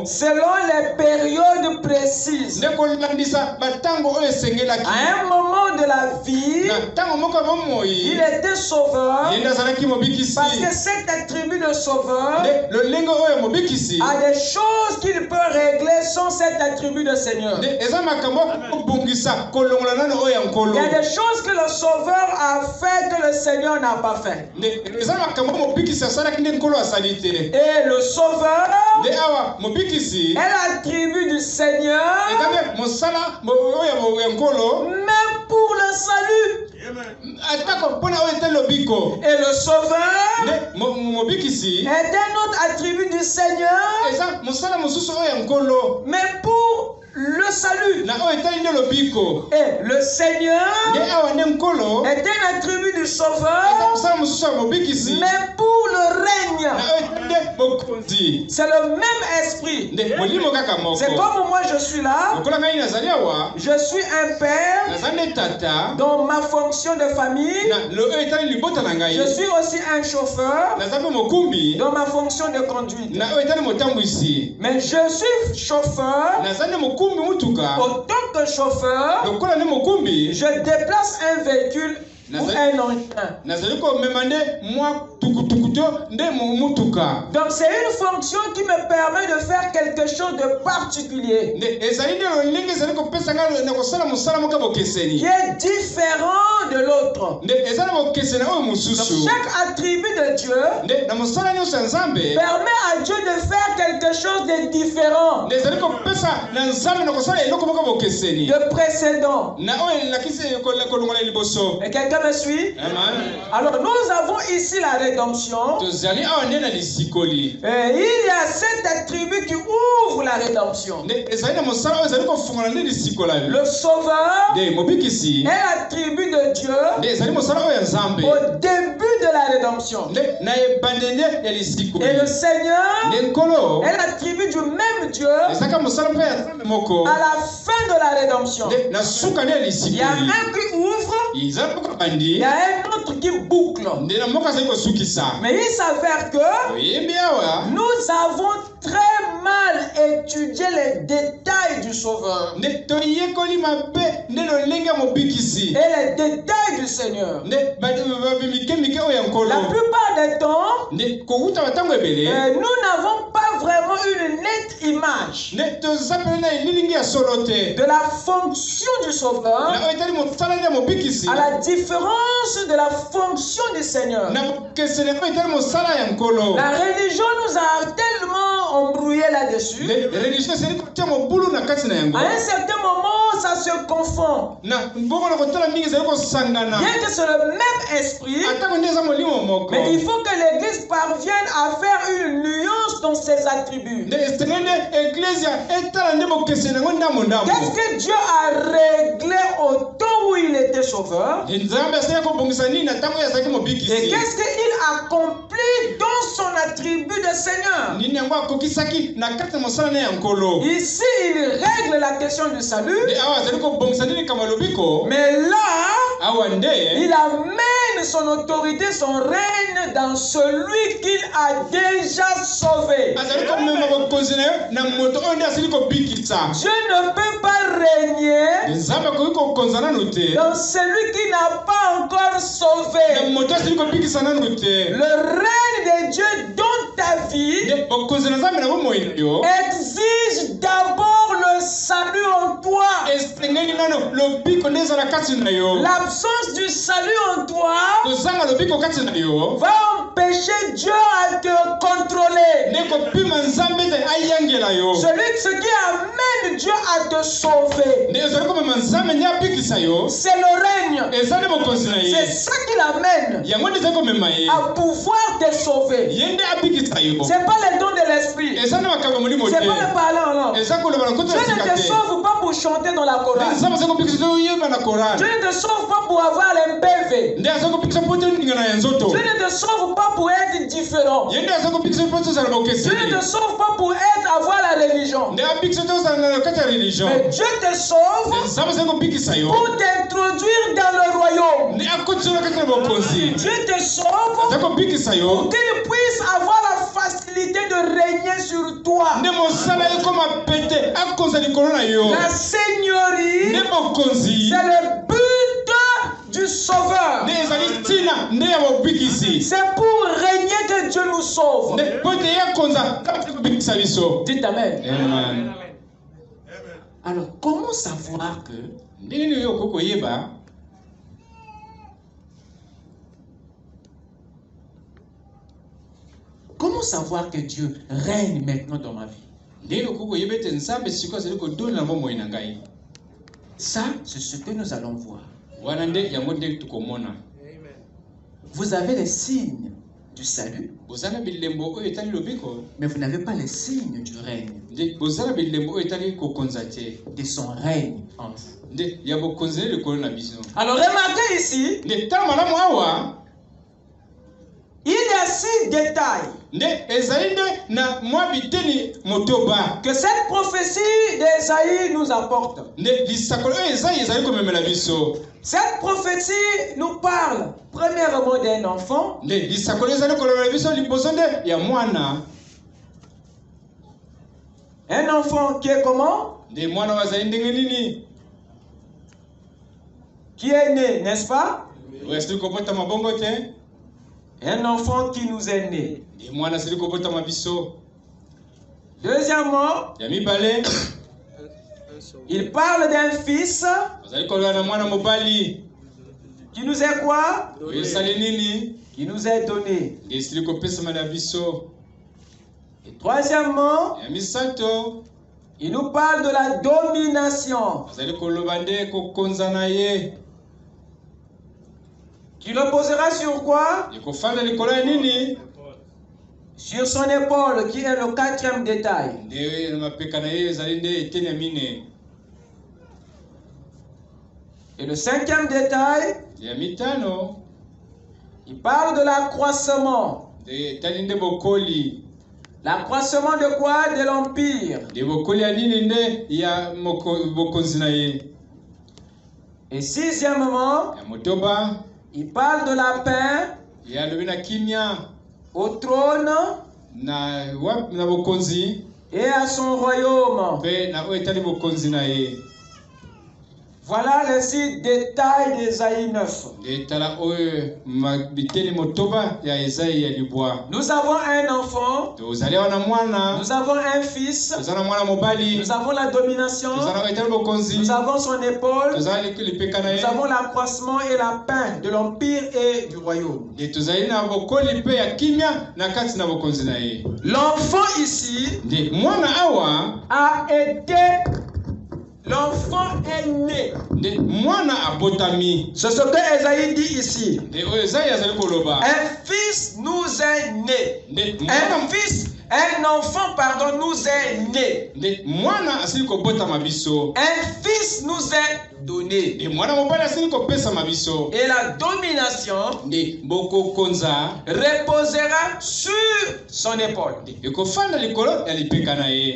selon les périodes précises. À un moment de la vie, il était sauveur parce que cet attribut de sauveur a des choses qu'il peut régler sans cet attribut de Seigneur. Il y a des choses que le sauveur a fait que le Seigneur n'a pas fait. Et le sauveur est l'attribut du Seigneur même pour le salut. Et le Sauveur est un autre attribut du Seigneur mais pour le salut. Et le Seigneur est un attribut du Sauveur mais pour le règne. C'est le même esprit. C'est comme moi je suis là. Je suis un père dans ma fonction de famille. Je suis aussi un chauffeur dans ma fonction de conduite. Mais je suis chauffeur. Autant que chauffeur, je déplace un véhicule ou un engin. Donc c'est une fonction qui me permet de faire quelque chose de particulier, qui est différent de l'autre. Chaque attribut de Dieu permet à Dieu de faire quelque chose de différent, de précédent. Et quelqu'un me suit? Alors nous avons ici la rédemption. Et il y a cet attribut qui ouvre la rédemption. Le Sauveur est l'attribut de Dieu au début de la rédemption. Et le Seigneur est l'attribut du même Dieu à la fin de la rédemption. Il y a un qui ouvre, il y a un autre qui boucle. Mais il s'avère que nous avons très mal étudié les détails du Sauveur et les détails du Seigneur. La plupart des temps, nous n'avons pas vraiment une nette image de la fonction du Sauveur à la différence de la fonction du Seigneur. La religion nous a tellement embrouillé là-dessus. À un certain moment, ça se confond. Bien que c'est le même esprit, mais il faut que l'Église parvienne à faire une nuance dans ses attributs. Qu'est-ce que Dieu a réglé au temps où il était sauveur? Et qu'est-ce qu'il accomplit dans son attribut de Seigneur? Ici, il règle la question du salut. Mais là, il amène son autorité, son règne dans celui qu'il a déjà sauvé. Dieu ne peut pas régner dans celui qui n'a pas encore sauvé. Le règne de Dieu dans ta vie exige d'abord le salut en toi. L'absence du salut en toi va empêcher Dieu à te contrôler. Ce qui amène Dieu à te sauver, c'est le règne. C'est ça qui l'amène à pouvoir te sauver. C'est pas le don de l'esprit. C'est pas le parler en langue. Dieu ne te sauve pas pour chanter dans la chorale. Dieu ne te sauve pas pour avoir un PV. Dieu ne te sauve pas pour être différent. Dieu ne te sauve pas pour avoir la religion. Mais Dieu te sauve pour t'introduire dans le royaume. Dieu te sauve pour qu'il puisse avoir la facilité de régner sur toi. La seigneurie, c'est le but du sauveur. C'est pour régner que Dieu nous sauve. Dites Amen. Amen. Alors, comment savoir que comment savoir que Dieu règne maintenant dans ma vie? Ça, c'est ce que nous allons voir. Vous avez les signes du salut, mais vous n'avez pas les signes du règne, de son règne en vous. Alors remarquez ici, il y a 6 détails que cette prophétie d'Ésaïe nous apporte. Cette prophétie nous parle premièrement d'un enfant. Un enfant qui est comment? Qui est né, n'est-ce pas? Un enfant qui nous est né. Deuxièmement, il parle d'un fils qui nous est quoi? Qui nous est donné. Et troisièmement, il nous parle de la domination qui le posera sur quoi? Sur son épaule, qui est le 4e détail. Et le 5e détail, il parle de l'accroissement. L'accroissement de quoi? De l'empire. Et 6e, il parle de la paix au trône et à son royaume. Voilà les 6 détails d'Ésaïe 9. Nous avons un enfant. Nous avons un fils. Nous avons la domination. Nous avons son épaule. Nous avons l'accroissement et la paix de l'empire et du royaume. L'enfant ici a été... L'enfant est né. C'est ce que Ésaïe dit ici. Un fils nous est né. né. Un enfant, pardon, nous est né. Un fils nous est donné. Et la domination reposera sur son épaule.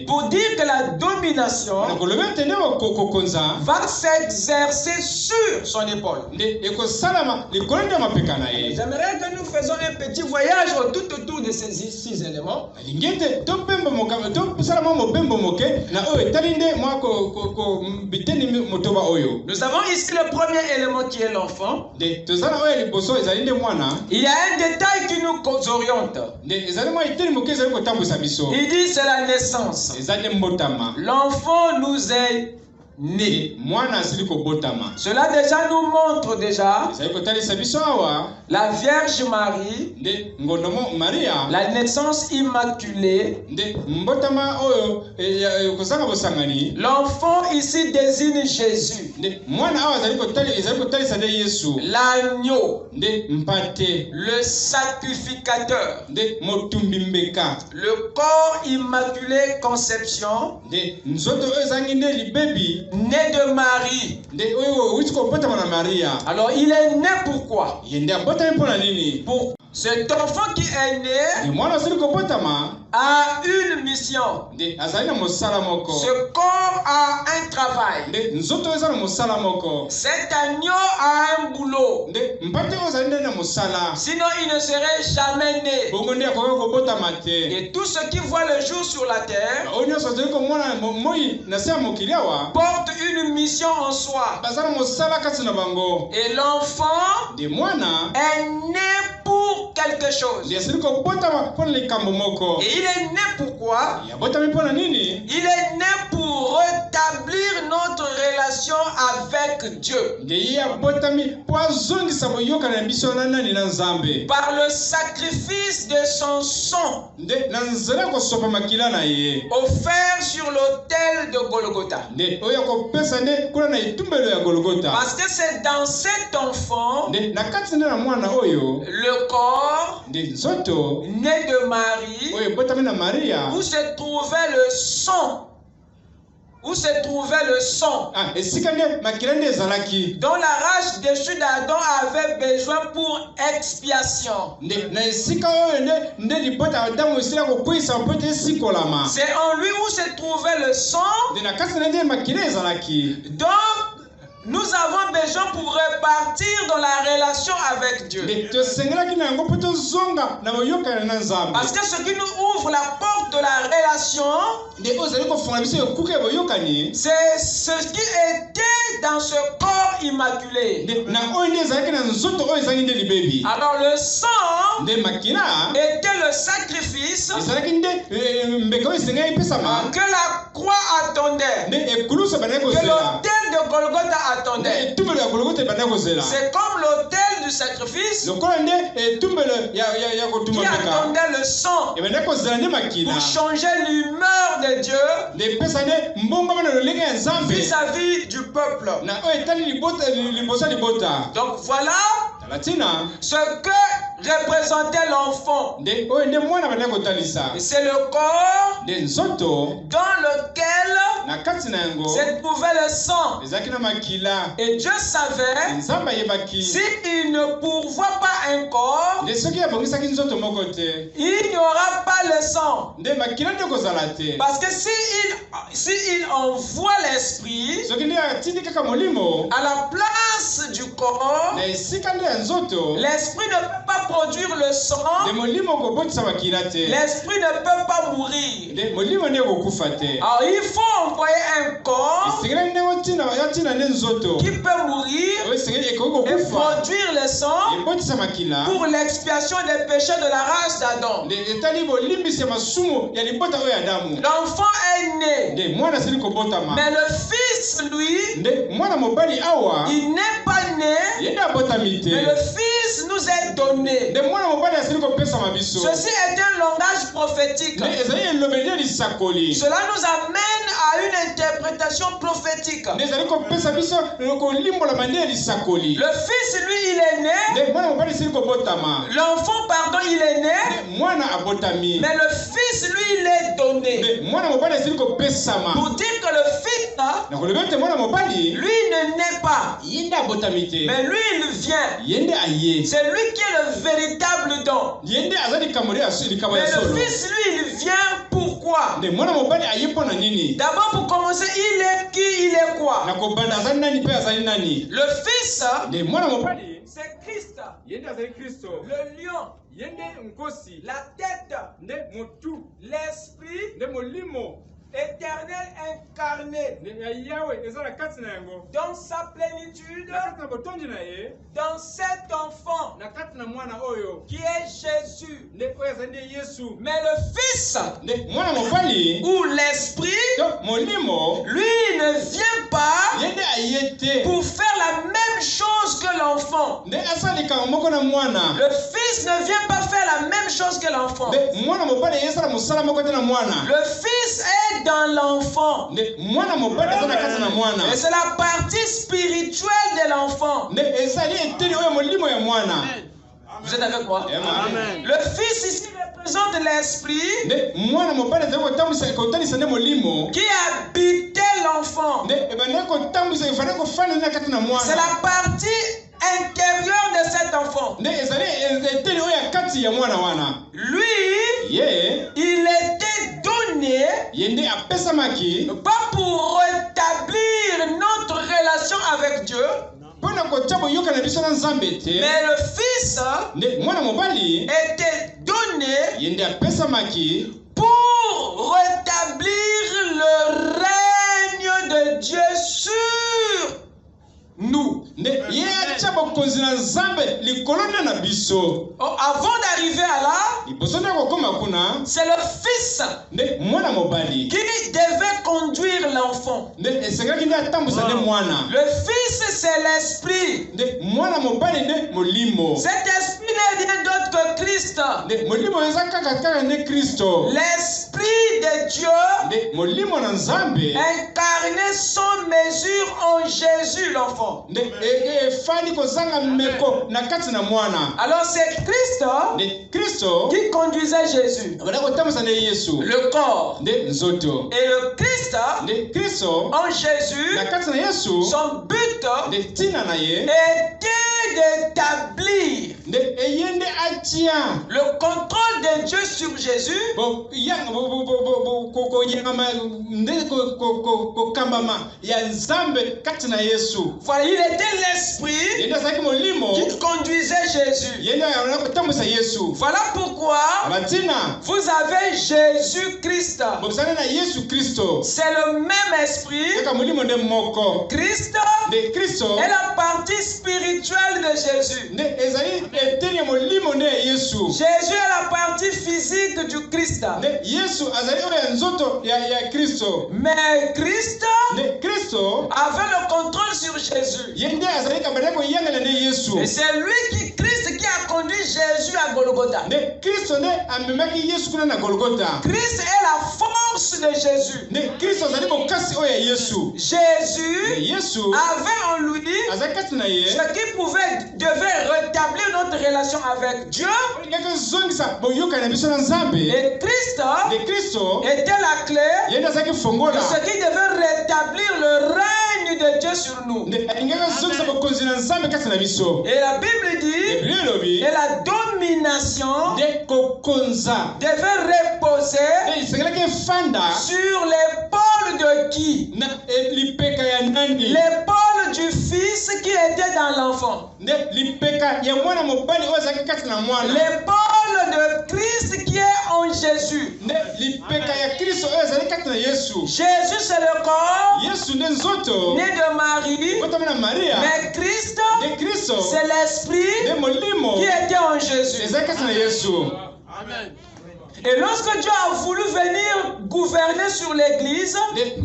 Pour dire que la domination va s'exercer sur son épaule. J'aimerais que nous fassions un petit voyage tout autour de ces 6 éléments. Nous avons ici le premier élément qui est l'enfant. Il y a un détail qui nous oriente. Il dit c'est la naissance. L'enfant nous est né. Cela déjà nous montre la Vierge Marie, la naissance immaculée. L'enfant ici désigne Jésus. L'agneau, le sacrificateur, le corps immaculé conception, né de Marie. Alors il est né pourquoi? Pour cet enfant qui est né a une mission. Ce corps a un travail. Cet agneau a un boulot. Sinon il ne serait jamais né. Et tous ceux qui voient le jour sur la terre portent une mission en soi. Et l'enfant est né pour quelque chose. Et il est né pourquoi? Il est né pour rétablir notre relation avec Dieu. Par le sacrifice de son sang offert sur l'autel de Golgotha. Parce que c'est dans cet enfant le corps né de Marie où se trouvait le sang. Où se trouvait le sang dont la race déchue d'Adam avait besoin pour expiation. C'est en lui où se trouvait le sang. Donc nous avons besoin pour repartir dans la relation avec Dieu. Parce que ce qui nous ouvre la porte de la relation, c'est ce qui était dans ce corps immaculé. Alors le sang était le sacrifice que la croix attendait, que l'autel de Golgotha attendait. C'est comme l'autel du sacrifice qui attendait le sang pour changer l'humeur de Dieu vis-à-vis du peuple. Donc voilà ce que représentait l'enfant. C'est le corps dans lequel se trouvait le sang. Et Dieu savait s'il ne pourvoit pas un corps, il n'y aura pas le sang. Parce que s'il envoie l'esprit à la place du corps, l'esprit ne peut pas produire le sang. L'esprit ne peut pas mourir. Alors il faut envoyer un corps qui peut mourir et produire le sang pour l'expiation des péchés de la race d'Adam. L'enfant est né, mais le fils, lui, il n'est pas né, mais le fils nous est donné. Ceci est un langage prophétique. Cela nous amène à une interprétation prophétique. Le fils, lui, il est né. L'enfant, pardon, il est né. Mais le Fils, lui, il est donné. Pour dire que le Fils, lui ne naît pas. Mais lui, il vient. C'est lui qui est le véritable don. Mais le Fils, lui, il vient pourquoi? D'abord, pour commencer, il est qui, il est quoi? Le Fils, c'est Christ. Le lion. La tête. L'esprit. Éternel incarné dans sa plénitude, dans cet enfant qui est Jésus. Mais le Fils ou l'Esprit, lui ne vient pas pour faire la même chose que l'enfant. Le Fils ne vient pas faire la même chose que l'enfant. Le Fils est dans l'enfant. Et c'est la partie spirituelle de l'enfant. Vous êtes avec moi? Amen. Le Fils ici représente l'Esprit qui habitait l'enfant. C'est la partie intérieure de cet enfant. Lui, il était donné pas pour rétablir notre relation avec Dieu, mais le Fils était donné pour rétablir le règne de Dieu sur nous. Avant d'arriver à là, c'est le Fils qui devait conduire l'enfant. Le Fils, c'est l'Esprit. Cet Esprit n'est rien d'autre que Christ. L'Esprit de Dieu incarné sans mesure en Jésus l'enfant. Alors c'est Christ qui conduisait Jésus, le corps. Et le Christ en Jésus, son but était d'établir le contrôle de Dieu sur Jésus. Voilà, il était l'Esprit qui conduisait Jésus. Voilà pourquoi vous avez Jésus-Christ. C'est le même Esprit. Christ est la partie spirituelle de Jésus. Jésus est la partie physique du Christ. Mais Christ avait le contrôle sur Jésus. Et c'est lui Christ qui a conduit Jésus à Golgotha. Christ est la force de Jésus. Jésus avait en lui ce qui devait rétablir notre relation avec Dieu. Et Christ était la clé de ce qui devait rétablir le règne de Dieu sur nous. Et la Bible dit que la domination devait reposer sur l'épaule de qui? L'épaule du Fils qui était dans l'enfant. L'épaule de Christ qui est en Jésus. Jésus c'est le corps né de Marie. Mais Christ c'est l'Esprit qui était en Jésus. Amen. Et lorsque Dieu a voulu venir gouverner sur l'église, il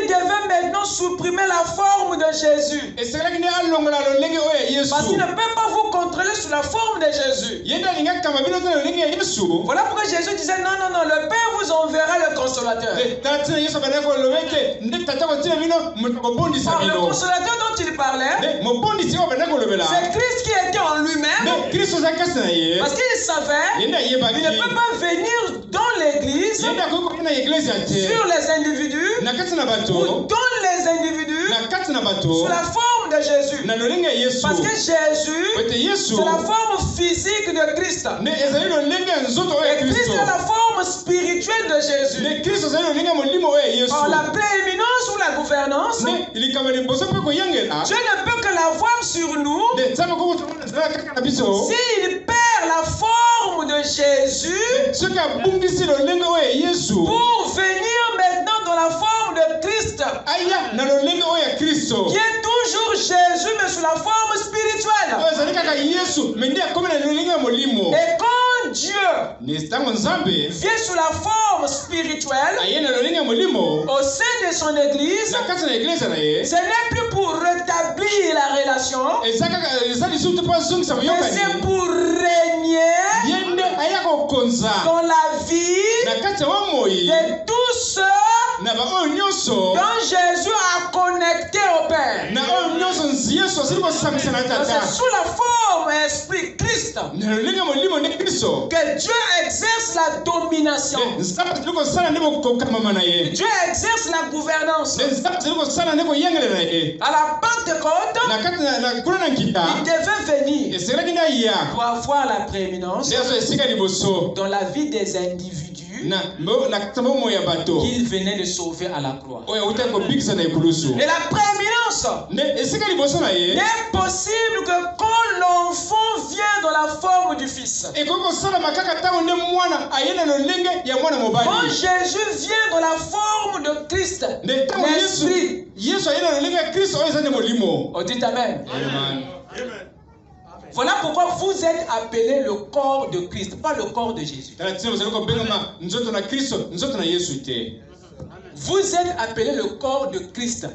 devait maintenant supprimer la forme de Jésus. Parce qu'il ne peut pas vous contrôler sous la forme de Jésus. Voilà pourquoi Jésus disait non, le Père vous enverra le consolateur. Alors, le consolateur dont il parlait, c'est Christ qui était en lui-même. Parce qu'il savait qu'il ne peut pas venir dans l'église sur les individus ou dans les individus sous la forme de Jésus. Parce que Jésus, c'est la forme physique de Christ. Et Christ est la forme spirituelle de Jésus. Or, la prééminence ou la gouvernance, Dieu ne peut que l'avoir sur nous s'il perd la forme de Jésus pour venir maintenant dans la forme de Christ. Qui est toujours Jésus mais sous la forme spirituelle. Et quand Dieu vient sous la forme spirituelle au sein de son église, ce n'est plus pour rétablir la relation, mais c'est pour régner dans la vie de tous ceux dont Jésus a connecté au Père. C'est sous la forme esprit Christ que Dieu exerce la domination. Dieu exerce la gouvernance. À la Pentecôte, il devait venir pour avoir la prééminence dans la vie des individus qu'il venait de sauver à la croix. Et la prééminence n'est possible que quand l'enfant vient dans la forme du Fils. Quand Jésus vient dans la forme de Christ, l'Esprit. Oh, dites Amen. Voilà pourquoi vous êtes appelés le corps de Christ, pas le corps de Jésus. Vous êtes appelés le corps de Christ.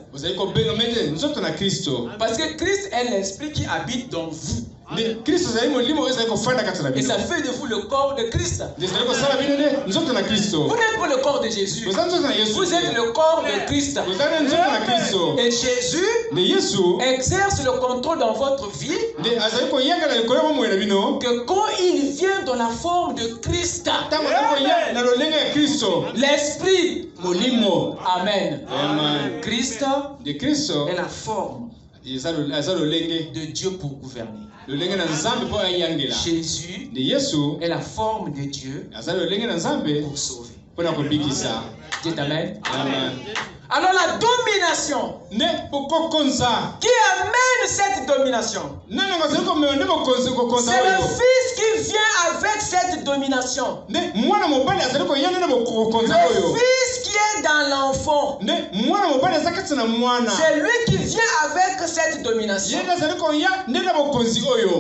Parce que Christ est l'esprit qui habite dans vous. Et ça fait de vous le corps de Christ. Vous n'êtes pas le corps de Jésus. Vous êtes le corps de Christ. Et Jésus exerce le contrôle dans votre vie. Que quand il vient dans la forme de Christ, l'esprit, Amen. Christ est la forme de Dieu pour gouverner. Jésus est la forme de Dieu pour sauver. Dites Amen. Alors la domination, qui amène cette domination, c'est le Fils qui vient avec cette domination. Le Fils qui est dans l'enfant, c'est lui qui vient avec cette domination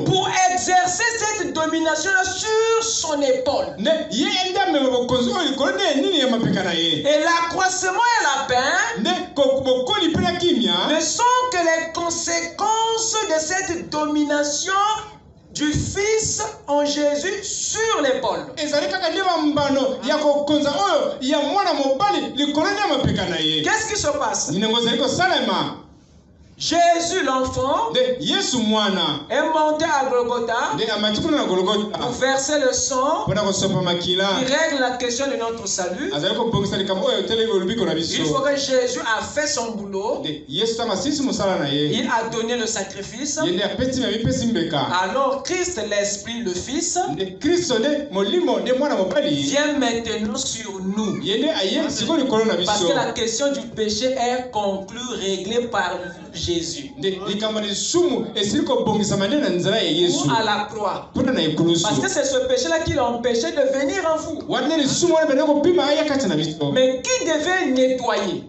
pour exercer cette domination sur son épaule. Et l'accroissement et la paix ne sont que les conséquences de cette domination du Fils en Jésus sur l'épaule. Qu'est-ce qui se passe? Jésus l'enfant est monté à Golgotha pour verser le sang qui règle la question de notre salut. Une fois que Jésus a fait son boulot, il a donné le sacrifice. Alors Christ, l'Esprit, le Fils, vient maintenant sur nous. Parce que la question du péché est conclue, réglée par Jésus. Ou à la croix. Parce que c'est ce péché-là qui l'empêchait de venir en vous. Mais qui devait nettoyer?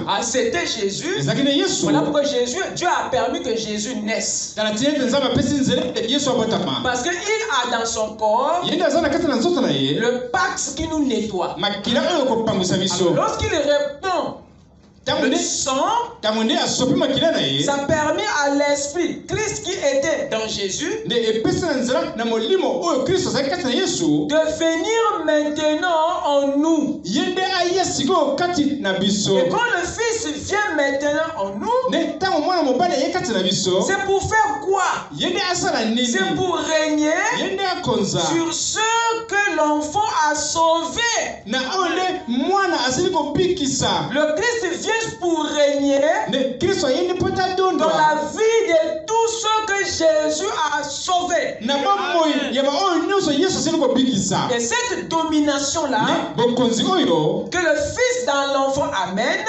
Ah, c'était Jésus. Voilà pourquoi Jésus, Dieu a permis que Jésus naisse. Parce qu'il a dans son corps le pacte qui nous nettoie. Alors, lorsqu'il répond Le sang, ça permet à l'esprit, Christ qui était dans Jésus, de venir maintenant en nous. Et quand le Fils vient maintenant en nous, c'est pour faire quoi? C'est pour régner sur ceux que l'enfant a sauvés. Le Christ vient pour régner dans la vie de tous ceux que Jésus a sauvés. Et cette domination-là, que le Fils dans l'enfant amène,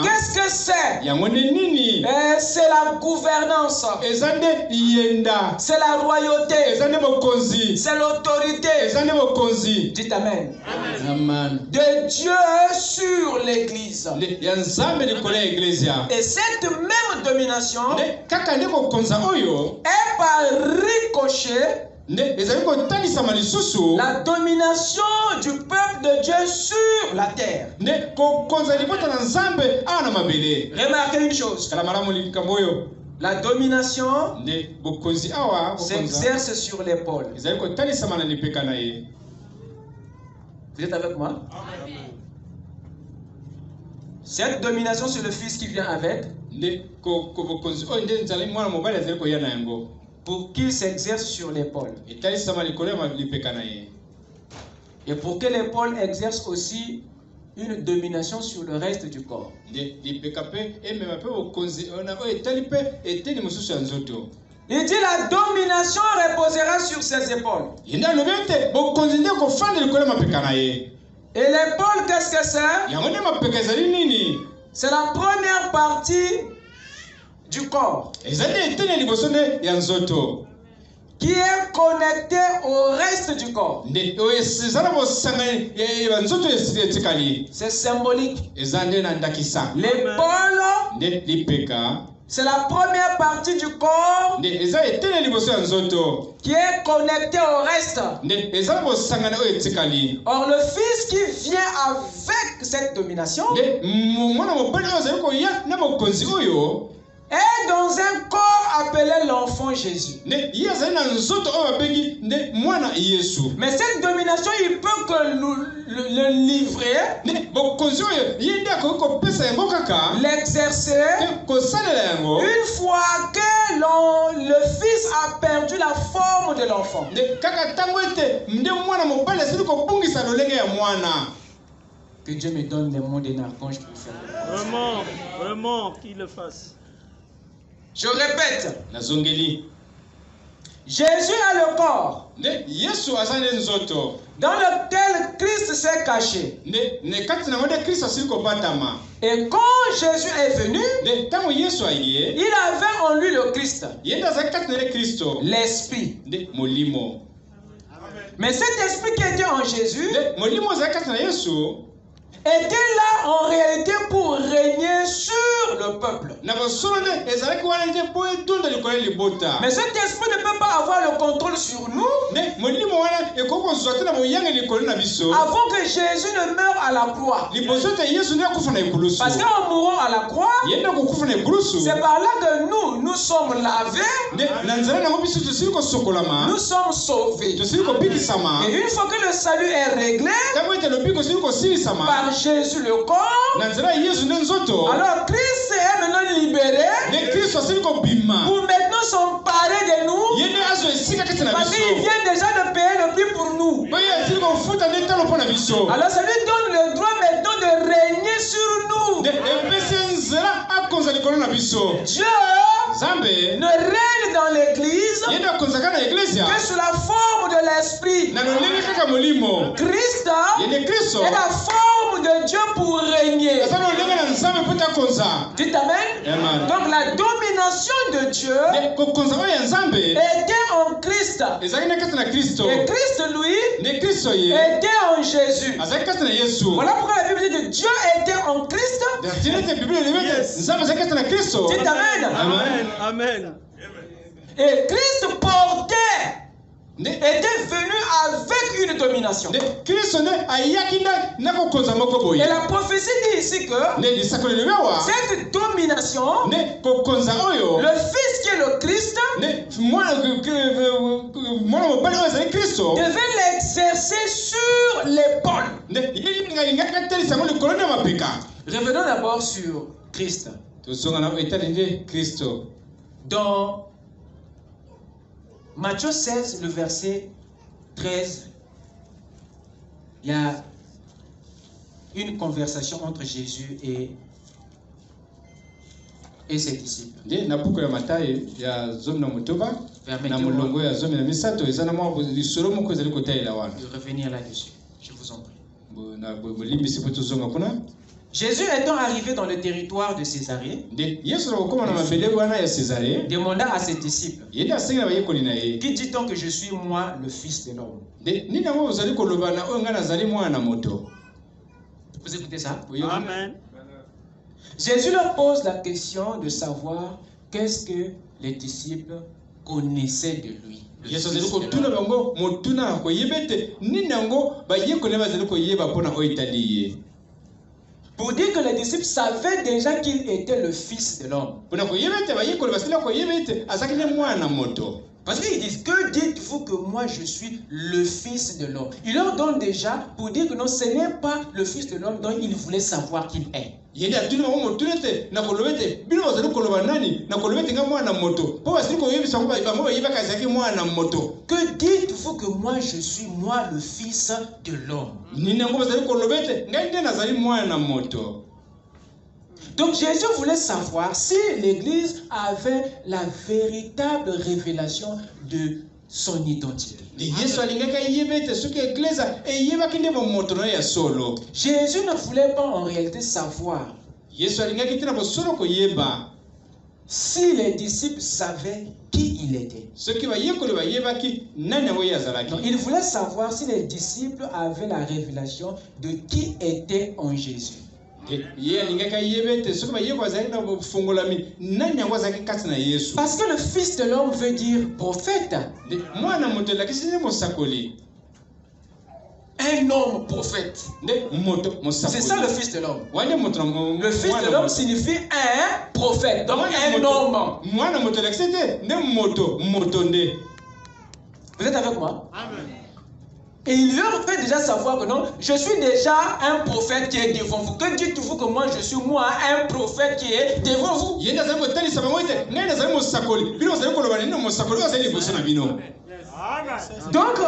qu'est-ce que c'est? C'est la gouvernance, c'est la royauté, c'est l'autorité. Dites Amen. De Dieu sur l'Église. Et cette même domination est par ricochet la domination du peuple de Dieu sur la terre. Remarquez une chose. La domination s'exerce sur l'épaule. Vous êtes avec moi? Amen. Cette domination sur le Fils qui vient avec, pour qu'il s'exerce sur l'épaule. Et pour que l'épaule exerce aussi une domination sur le reste du corps. Il dit la domination reposera sur ses épaules. Et l'épaule, qu'est-ce que c'est? C'est la première partie du corps qui est connectée au reste du corps. C'est symbolique. L'épaule, c'est la première partie du corps qui est connectée au reste. Or, le Fils qui vient avec cette domination est dans un corps appelé l'enfant Jésus. Mais cette domination, il peut que le livrer, l'exercer une fois que le Fils a perdu la forme de l'enfant. Que Dieu me donne les mots d'un archange pour faire. Vraiment, qu'il le fasse. Je répète. Jésus a le corps dans lequel Christ s'est caché. Et quand Jésus est venu, il avait en lui le Christ, l'Esprit. Mais cet Esprit qui était en Jésus était là en réalité pour régner sur le peuple. Mais cet esprit ne peut pas avoir le contrôle sur nous avant que Jésus ne meure à la croix. Parce qu'en mourant à la croix, c'est par là que nous sommes lavés, nous sommes sauvés. Et une fois que le salut est réglé par Jésus le corps, alors Christ est maintenant libéré pour maintenant s'emparer de nous, parce qu'il vient déjà de payer le prix pour nous. Alors ça lui donne le droit maintenant de régner sur nous. Dieu ne règne dans l'église que sous la forme de l'esprit. Christ est la forme de Dieu pour régner. Dites Amen. Donc la domination de Dieu était en Christ. Et Christ, lui, était en Jésus. Voilà pourquoi la Bible dit que Dieu était en Christ. Dites Amen. Amen. Et Christ portait était venu avec une domination. Et la prophétie dit ici que cette domination, le Fils qui est le Christ, devait l'exercer sur l'épaule. Revenons d'abord sur Christ. Dans Matthieu 16, le verset 13, il y a une conversation entre Jésus et ses disciples. Je vais revenir là-dessus, je vous en prie. Jésus étant arrivé dans le territoire de Césarée, demanda à ses disciples, qui dit-on que je suis moi le Fils de l'homme? Vous écoutez ça? Amen. Jésus leur pose la question de savoir qu'est-ce que les disciples connaissaient de lui. Pour dire que les disciples savaient déjà qu'il était le Fils de l'homme. Parce qu'ils disent, que dites-vous que moi je suis le Fils de l'homme? Il leur donne déjà pour dire que non, ce n'est pas le Fils de l'homme dont il voulait savoir qu'il est. Que dites-vous que moi je suis moi le Fils de l'homme? Donc Jésus voulait savoir si l'Église avait la véritable révélation de son identité. Jésus ne voulait pas en réalité savoir si les disciples savaient qui il était. Non, il voulait savoir si les disciples avaient la révélation de qui était en Jésus. Parce que le Fils de l'homme veut dire prophète. Un homme prophète. C'est ça le Fils de l'homme. Le Fils de l'homme signifie un prophète, donc un homme. Vous êtes avec moi? Amen. Et il leur fait déjà savoir que non, je suis déjà un prophète qui est devant vous. Que dites-vous que moi je suis moi un prophète qui est devant vous? Donc,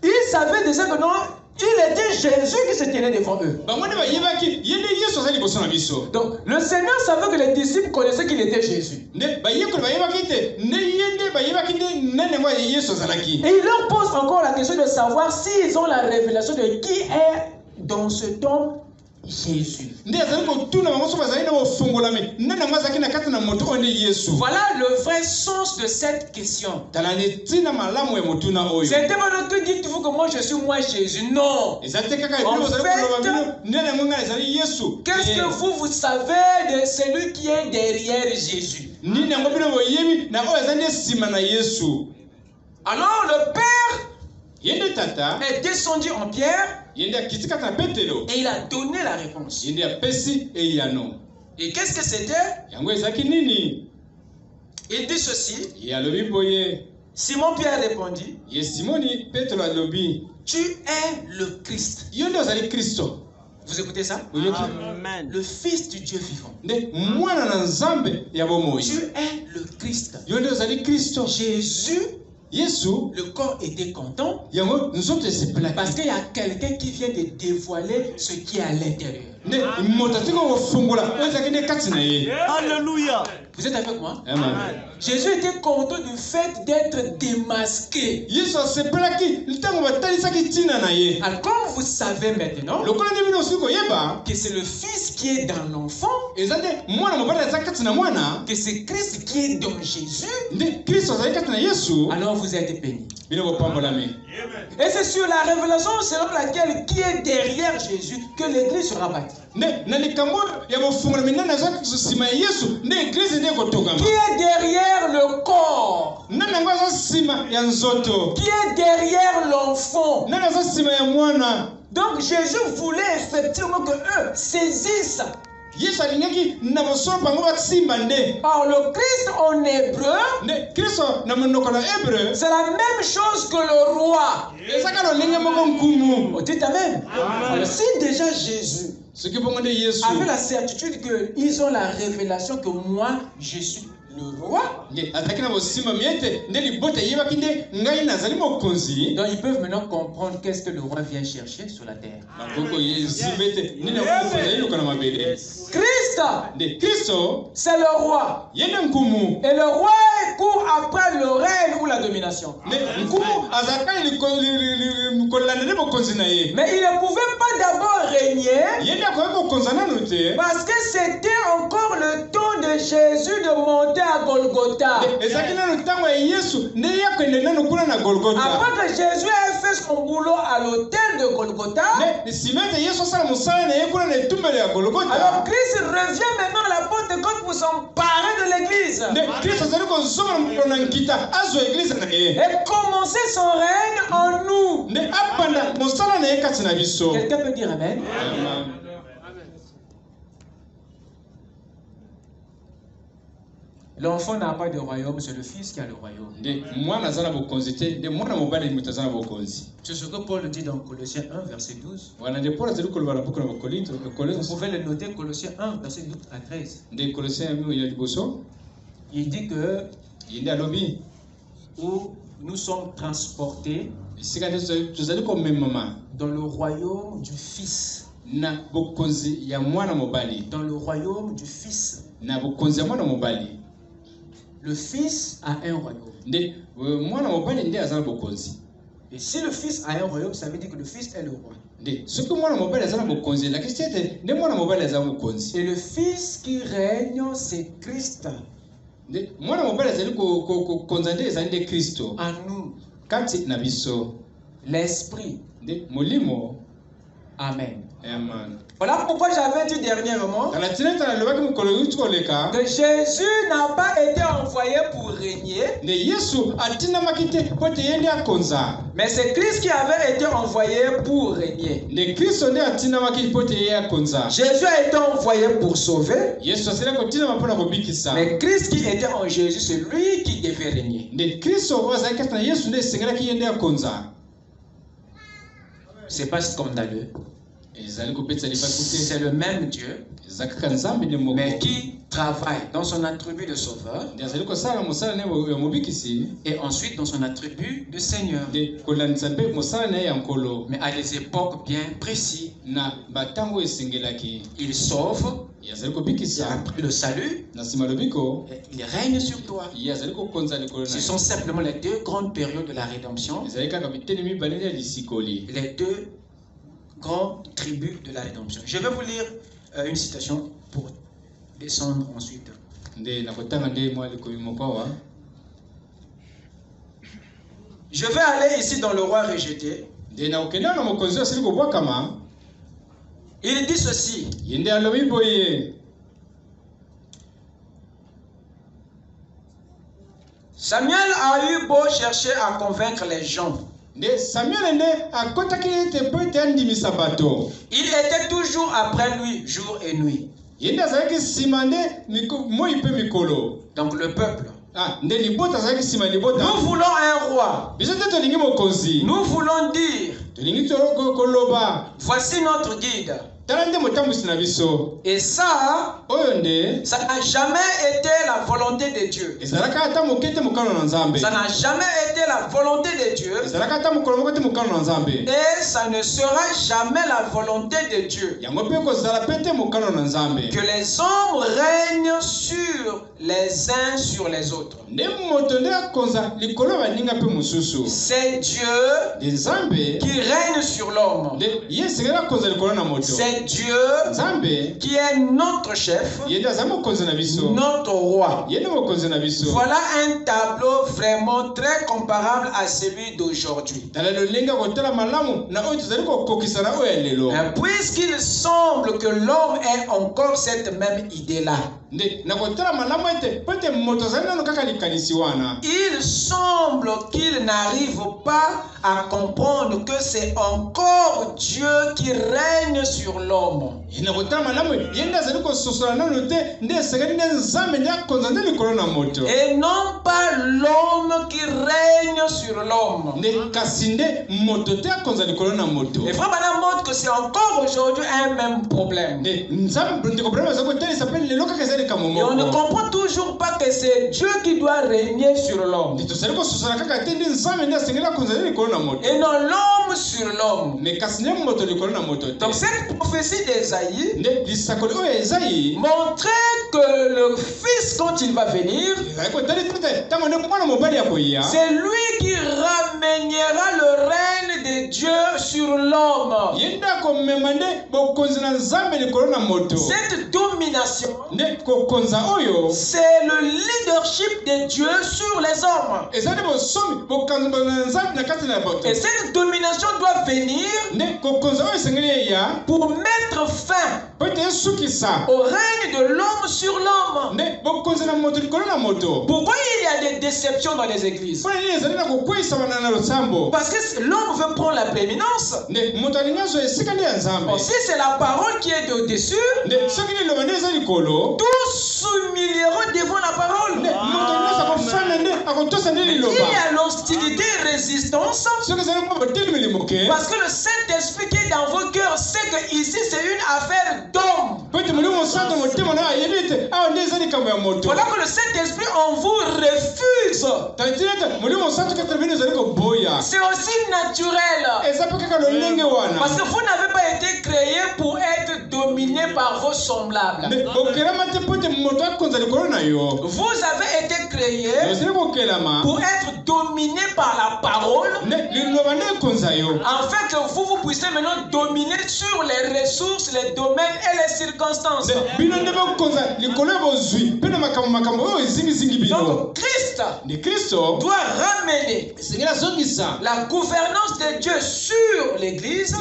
ils savaient déjà que non, il était Jésus qui se tenait devant eux. Donc, le Seigneur savait que les disciples connaissaient qu'il était Jésus. Et il leur pose encore la question de savoir s'ils ont la révélation de qui est dans cet homme Jésus. Voilà le vrai sens de cette question. C'était pas que dites-vous que moi je suis moi Jésus. Non. En fait, qu'est-ce que vous savez de celui qui est derrière Jésus? Alors le Père est descendu en pierre et il a donné la réponse. Et qu'est-ce que c'était? Il dit ceci. Simon Pierre répondit, tu es le Christ. Vous écoutez ça? Amen. Le Fils du Dieu vivant. Tu es le Christ. Jésus, le corps était content parce qu'il y a quelqu'un qui vient de dévoiler ce qui est à l'intérieur. Alléluia. Vous êtes avec moi? Amen. Jésus était content du fait d'être démasqué. Alors comme vous savez maintenant que c'est le Fils qui est dans l'enfant, que c'est Christ qui est dans Jésus, alors vous êtes bénis. Et c'est sur la révélation selon laquelle qui est derrière Jésus que l'Église sera bâtie. Qui est derrière le corps? qui est derrière l'enfant. Donc Jésus voulait effectivement que eux saisissent. Or le Christ en hébreu, c'est la même chose que le roi. On dit amen. Si déjà Jésus avait la certitude qu'ils ont la révélation que moi je suis le roi, donc ils peuvent maintenant comprendre qu'est-ce que le roi vient chercher sur la terre. Christ, c'est le roi. Et le roi court après le règne ou la domination. Mais il ne pouvait pas d'abord régner parce que c'était encore le temps de Jésus de monter à Golgotha. Après que Jésus ait fait son boulot à l'autel de Golgotha, alors Christ revient maintenant à la porte de Côte pour s'emparer de l'église et commencer son règne en nous. Quelqu'un peut dire amen? L'enfant n'a pas de royaume, c'est le fils qui a le royaume. C'est ce que Paul dit dans Colossiens 1, verset 12. Vous pouvez le noter, Colossiens 1, verset 12 à 13. Il dit que où nous sommes transportés dans le royaume du Fils. Dans le royaume du Fils. Le Fils a un royaume. Et si le Fils a un royaume, ça veut dire que le Fils est le roi. Et le Fils qui règne, c'est Christ. En nous. L'Esprit. Amen. Voilà pourquoi j'avais dit dernièrement que Jésus n'a pas été envoyé pour régner, mais c'est Christ qui avait été envoyé pour régner. Jésus a été envoyé pour sauver, mais Christ qui était en Jésus, c'est lui qui devait régner. C'est pas scandaleux. C'est le même Dieu, mais qui travaille dans son attribut de sauveur et ensuite dans son attribut de Seigneur. Mais à des époques bien précises, il sauve, il a pris le salut, et il règne sur toi. Ce sont simplement les deux grandes périodes de la rédemption, les deux grandes tribus de la rédemption. Je vais vous lire une citation pour descendre ensuite. Je vais aller ici dans le roi rejeté. Il dit ceci. Samuel a eu beau chercher à convaincre les gens. Il était toujours après lui, jour et nuit. Donc le peuple. Nous voulons un roi. Nous voulons dire, voici notre guide. Et ça n'a jamais été la volonté de Dieu. Ça n'a jamais été la volonté de Dieu. Et ça ne sera jamais la volonté de Dieu. Que les hommes règnent sur les uns sur les autres. C'est Dieu qui règne sur l'homme. C'est Dieu qui est notre chef, notre roi. Voilà un tableau vraiment très comparable à celui d'aujourd'hui. Puisqu'il semble que l'homme ait encore cette même idée-là, Il semble qu'il n'arrive pas à comprendre que c'est encore Dieu qui règne sur l'homme. Et non pas l'homme qui règne sur l'homme. Les frères Branham montrent que c'est encore aujourd'hui un même problème. Et on ne comprend toujours pas que c'est Dieu qui doit régner sur l'homme. Et non l'homme sur l'homme. Donc cette prophétie d'Ésaïe montrait que le Fils, quand il va venir, c'est lui qui ramènera le règne de Dieu sur l'homme. Cette domination, c'est le leadership de Dieu sur les hommes. Et cette domination doit venir pour mettre fin au règne de l'homme sur l'homme. Pourquoi il y a des déceptions dans les églises? Parce que l'homme veut prendre la prééminence. Si c'est la parole qui est au-dessus, tous s'humilieront devant la parole. Il y a l'hostilité et résistance. Parce que le Saint-Esprit qui est dans vos cœurs sait que ici c'est une affaire d'homme. Voilà que le Saint-Esprit en vous refuse. C'est aussi naturel. Parce que vous n'avez pas été créé pour être dominé par vos semblables. Vous avez été créé pour être dominé par la parole, afin que vous puissiez maintenant dominer sur les ressources, les domaines et les circonstances. Donc Christ doit ramener la gouvernance de Dieu sur l'Église,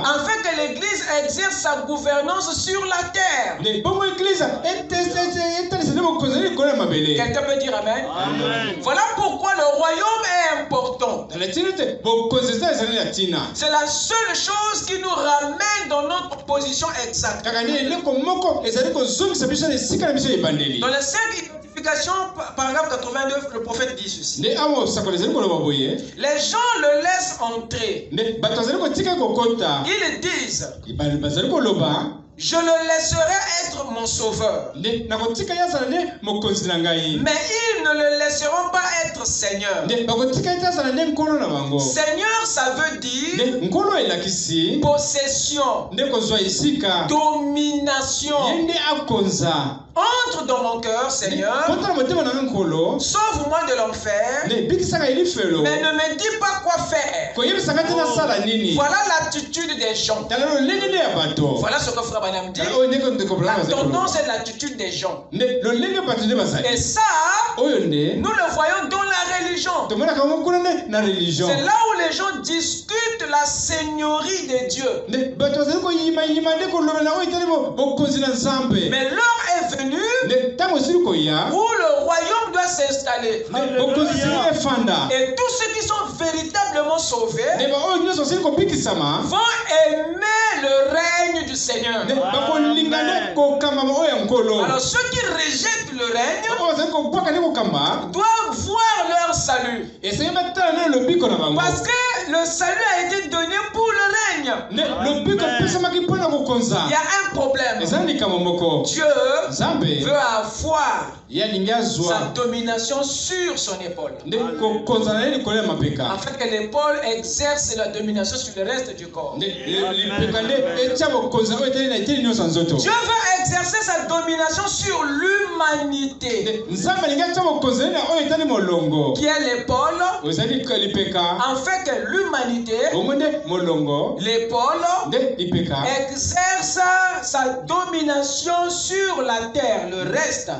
afin que l'Église exerce sa gouvernance sur la terre. Quelqu'un peut dire Amen? Amen. Voilà pourquoi le royaume est important. C'est la seule chose qui nous ramène dans notre position exacte. Dans les 5 identifications, paragraphe 89, le prophète dit ceci. Les gens le laissent entrer. Ils disent, je le laisserai être mon sauveur. Mais ils ne le laisseront pas être Seigneur. Seigneur, ça veut dire possession, domination. Entre dans mon cœur, Seigneur. Sauve-moi de l'enfer. Mais ne me dis pas quoi faire. Voilà l'attitude des gens. Voilà ce que Frère Branham dit. La tendance est l'attitude des gens. Et ça, nous le voyons dans la religion. C'est là où les gens discutent la seigneurie de Dieu. Mais l'heure est venue où le royaume doit s'installer. Et tous ceux qui sont véritablement sauvés vont aimer le règne du Seigneur. Alors ceux qui rejettent le règne doivent voir leur salut. Parce que le salut a été donné pour le règne. Il y a un problème. Dieu veut avoir sa domination sur son épaule. Afin que l'épaule exerce la domination sur le reste du corps. Dieu veut exercer sa domination sur l'humanité, qui est l'épaule, afin que l'humanité, l'épaule, exerce sa domination sur la terre, le reste.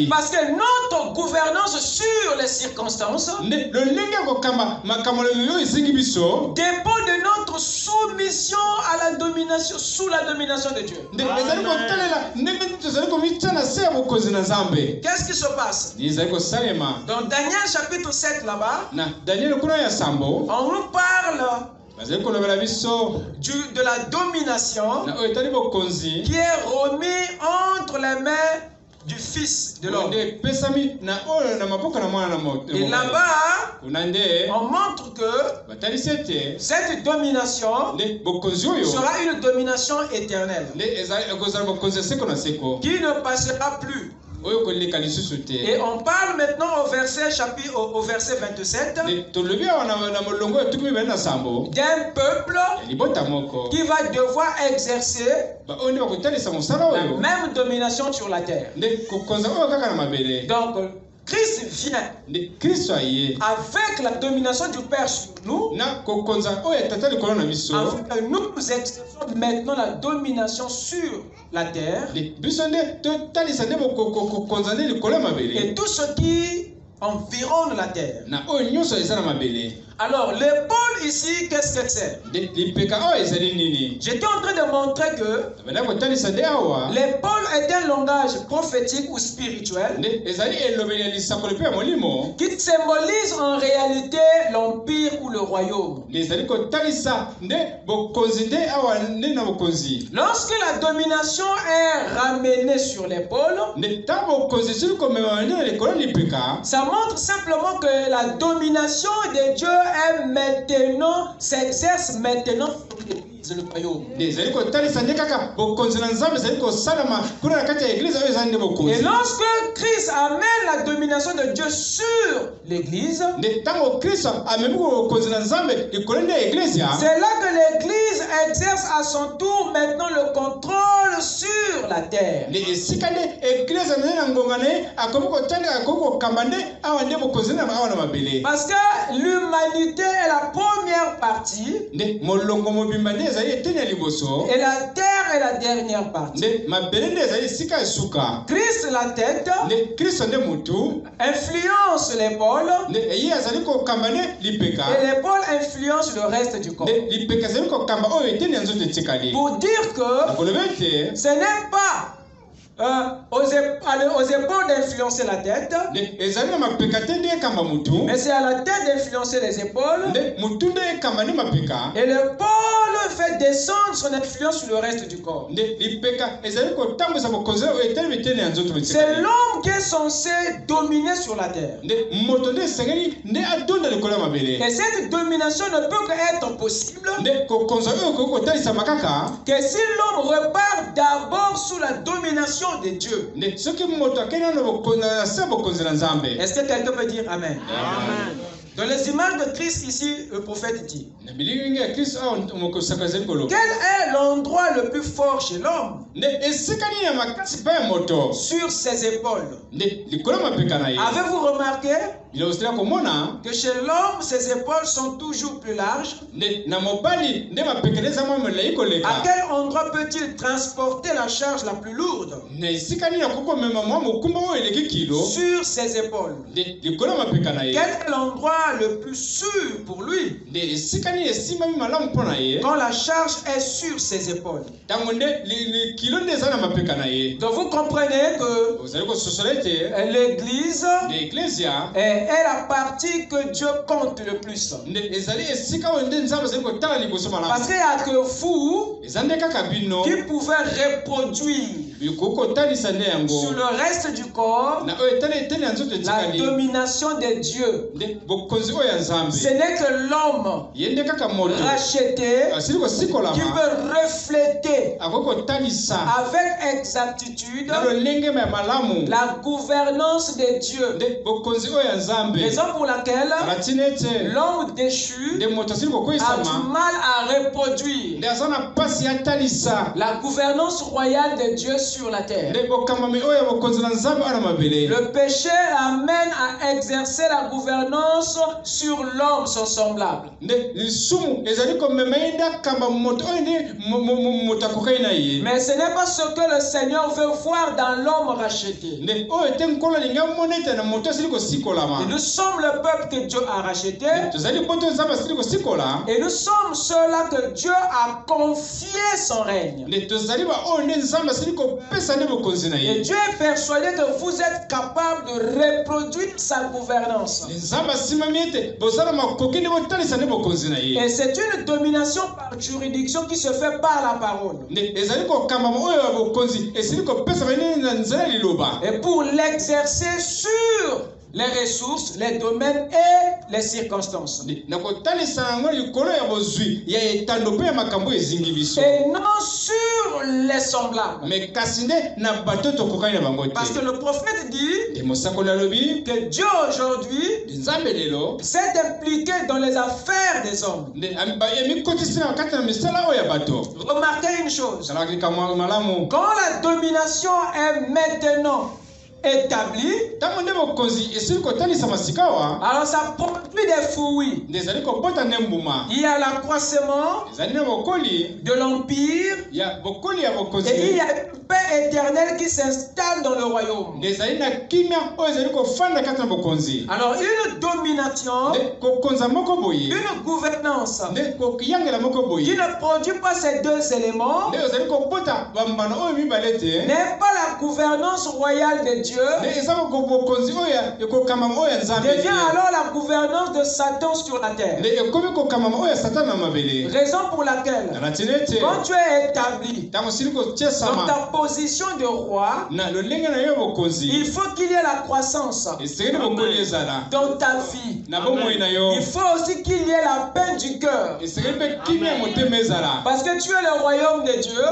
Parce que notre gouvernance sur les circonstances dépend de notre soumission à la domination, sous la domination de Dieu. Qu'est-ce qui se passe? Dans Daniel chapitre 7 là-bas, on nous parle de la domination qui est remise entre les mains du Fils de l'homme. Et là-bas, on montre que cette domination sera une domination éternelle qui ne passera plus. Et on parle maintenant au verset 27 d'un peuple qui va devoir exercer la même domination sur la terre. Donc Christ vient avec la domination du Père sur nous, afin que nous exerçons maintenant la domination sur la terre et tout ce qui environne la terre. Alors, l'épaule ici, qu'est-ce que c'est? J'étais en train de montrer que l'épaule est un langage prophétique ou spirituel qui symbolise en réalité l'empire ou le royaume. Lorsque la domination est ramenée sur l'épaule, ça montre simplement que la domination de Dieu est maintenant, s'exerce maintenant sur l'Église, le royaume. Et lorsque Christ amène la domination de Dieu sur l'Église, c'est là que l'Église exerce à son tour maintenant le contrôle sur la terre. Parce que l'humanité est la première partie et la terre est la dernière partie. Christ, la tête, influence l'épaule et l'épaule influence le reste du corps. Pour dire que ce n'est pas aux épaules d'influencer la tête, mais c'est à la tête d'influencer les épaules, et l'épaule fait descendre son influence sur le reste du corps. C'est l'homme qui est censé dominer sur la terre. Et cette domination ne peut qu'être possible que si l'homme repart d'abord sous la domination de Dieu. Est-ce que quelqu'un peut dire Amen? Amen. Dans les images de Christ ici, le prophète dit: quel est l'endroit le plus fort chez l'homme? Sur ses épaules. Avez-vous remarqué que chez l'homme, ses épaules sont toujours plus larges? À quel endroit peut-il transporter la charge la plus lourde? Sur ses épaules. Quel est l'endroit le plus sûr pour lui? Quand la charge est sur ses épaules. Donc vous comprenez que l'Église est la partie que Dieu compte le plus. Parce qu'il n'y a que vous qui pouvez reproduire sur le reste du corps la domination de Dieu. Ce n'est que l'homme racheté qui peut refléter avec exactitude la gouvernance de Dieu. Raison pour laquelle l'homme déchu a du mal à reproduire la gouvernance royale de Dieu sur la terre. Le péché amène à exercer la gouvernance sur l'homme, son semblable. Mais ce n'est pas ce que le Seigneur veut voir dans l'homme racheté. Et nous sommes le peuple que Dieu a racheté. Et nous sommes ceux-là que Dieu a confié son règne. Et Dieu est persuadé que vous êtes capable de reproduire sa gouvernance. Et c'est une domination par juridiction qui se fait par la parole. Et pour l'exercer sur les ressources, les domaines et les circonstances. Et non sur les semblables. Parce que le prophète dit que Dieu aujourd'hui s'est impliqué dans les affaires des hommes. Remarquez une chose. Quand la domination est maintenant établi, alors ça produit des fruits. Il y a l'accroissement de l'empire et il y a une paix éternelle qui s'installe dans le royaume. Alors une domination, une gouvernance qui ne produit pas ces deux éléments n'est pas la gouvernance royale de Dieu, devient alors la gouvernance de Satan sur la terre. Raison pour laquelle, quand tu es établi dans ta position de roi, il faut qu'il y ait la croissance dans ta vie. Il faut aussi qu'il y ait la paix du cœur. Parce que tu es le royaume de Dieu.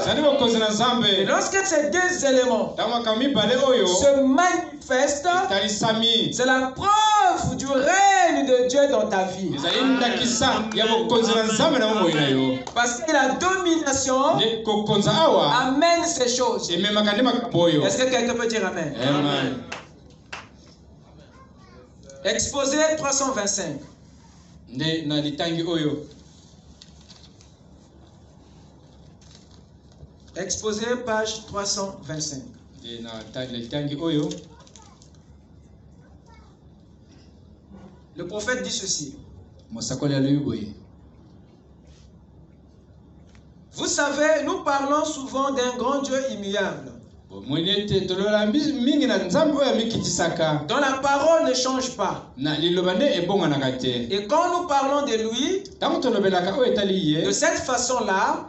Et lorsque ces deux éléments se manifestent, c'est la preuve du règne de Dieu dans ta vie. Parce que la domination amène ces choses. Est-ce que quelqu'un peut dire amen? Amen. Exposé 325. Exposé page 325. Le prophète dit ceci. Vous savez, nous parlons souvent d'un grand Dieu immuable, dont la parole ne change pas. Et quand nous parlons de lui, de cette façon-là,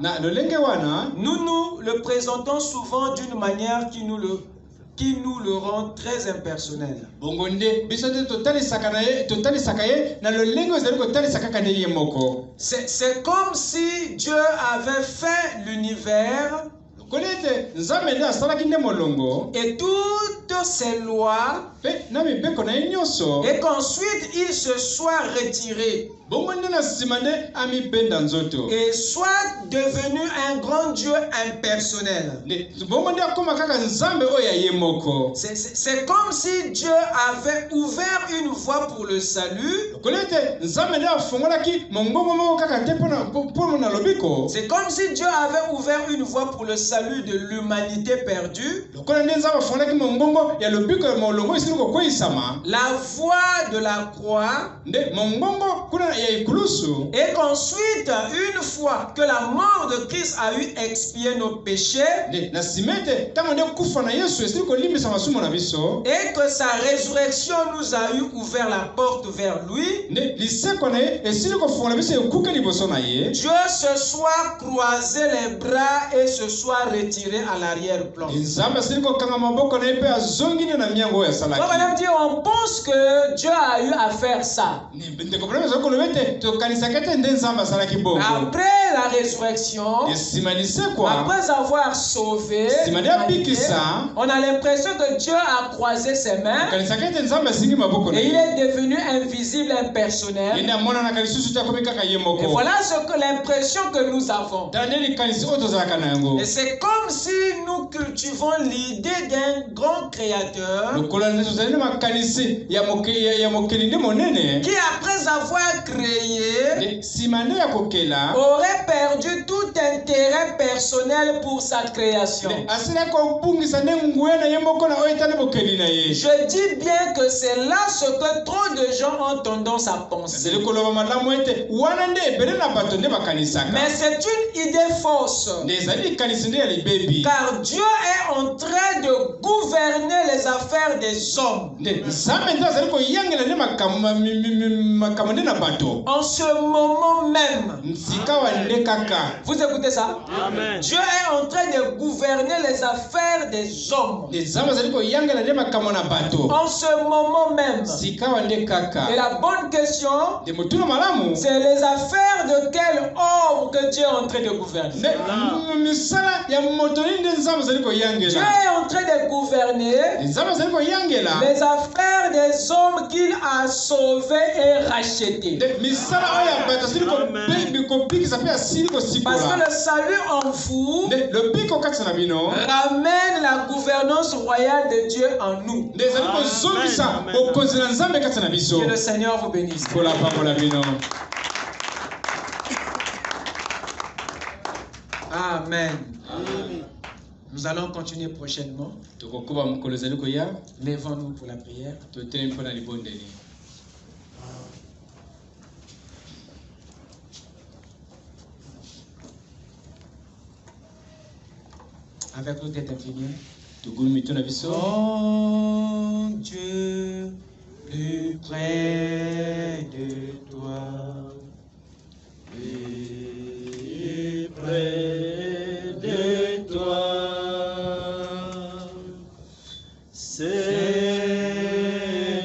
nous le présentons souvent d'une manière qui nous le rend très impersonnel. C'est comme si Dieu avait fait l'univers et toutes ses lois, et qu'ensuite il se soit retiré et soit devenu un grand Dieu impersonnel. C'est comme si Dieu avait ouvert une voie pour le salut. C'est comme si Dieu avait ouvert une voie pour le salut de l'humanité perdue. La voie de la croix. Et qu'ensuite, une fois que la mort de Christ a eu expié nos péchés, et que sa résurrection nous a eu ouvert la porte vers lui, Dieu se soit croisé les bras et se soit retiré à l'arrière-plan. On pense que Dieu a eu à faire ça. Après la résurrection, après avoir sauvé, on a l'impression que Dieu a croisé ses mains et il est devenu invisible, impersonnel. Et voilà l'impression que nous avons. Et c'est C'est comme si nous cultivons l'idée d'un grand créateur qui, après avoir créé, aurait perdu tout intérêt personnel pour sa création. Je dis bien que c'est là ce que trop de gens ont tendance à penser. Mais c'est une idée fausse. Car Dieu est en train de gouverner les affaires des hommes. En ce moment même. Vous écoutez ça? Amen. Dieu est en train de gouverner les affaires des hommes. En ce moment même. Et la bonne question, c'est les affaires de quel homme que Dieu est en train de gouverner. Dieu est en train de gouverner les affaires des hommes qu'il a sauvés et rachetés. Parce que le salut en vous ramène la gouvernance royale de Dieu en nous. Que le Seigneur vous bénisse. Amen. Nous allons continuer prochainement. Lèvons-nous pour la prière. Avec nos têtes inclinées. Oh Dieu, plus près de toi. Plus près de toi. C'est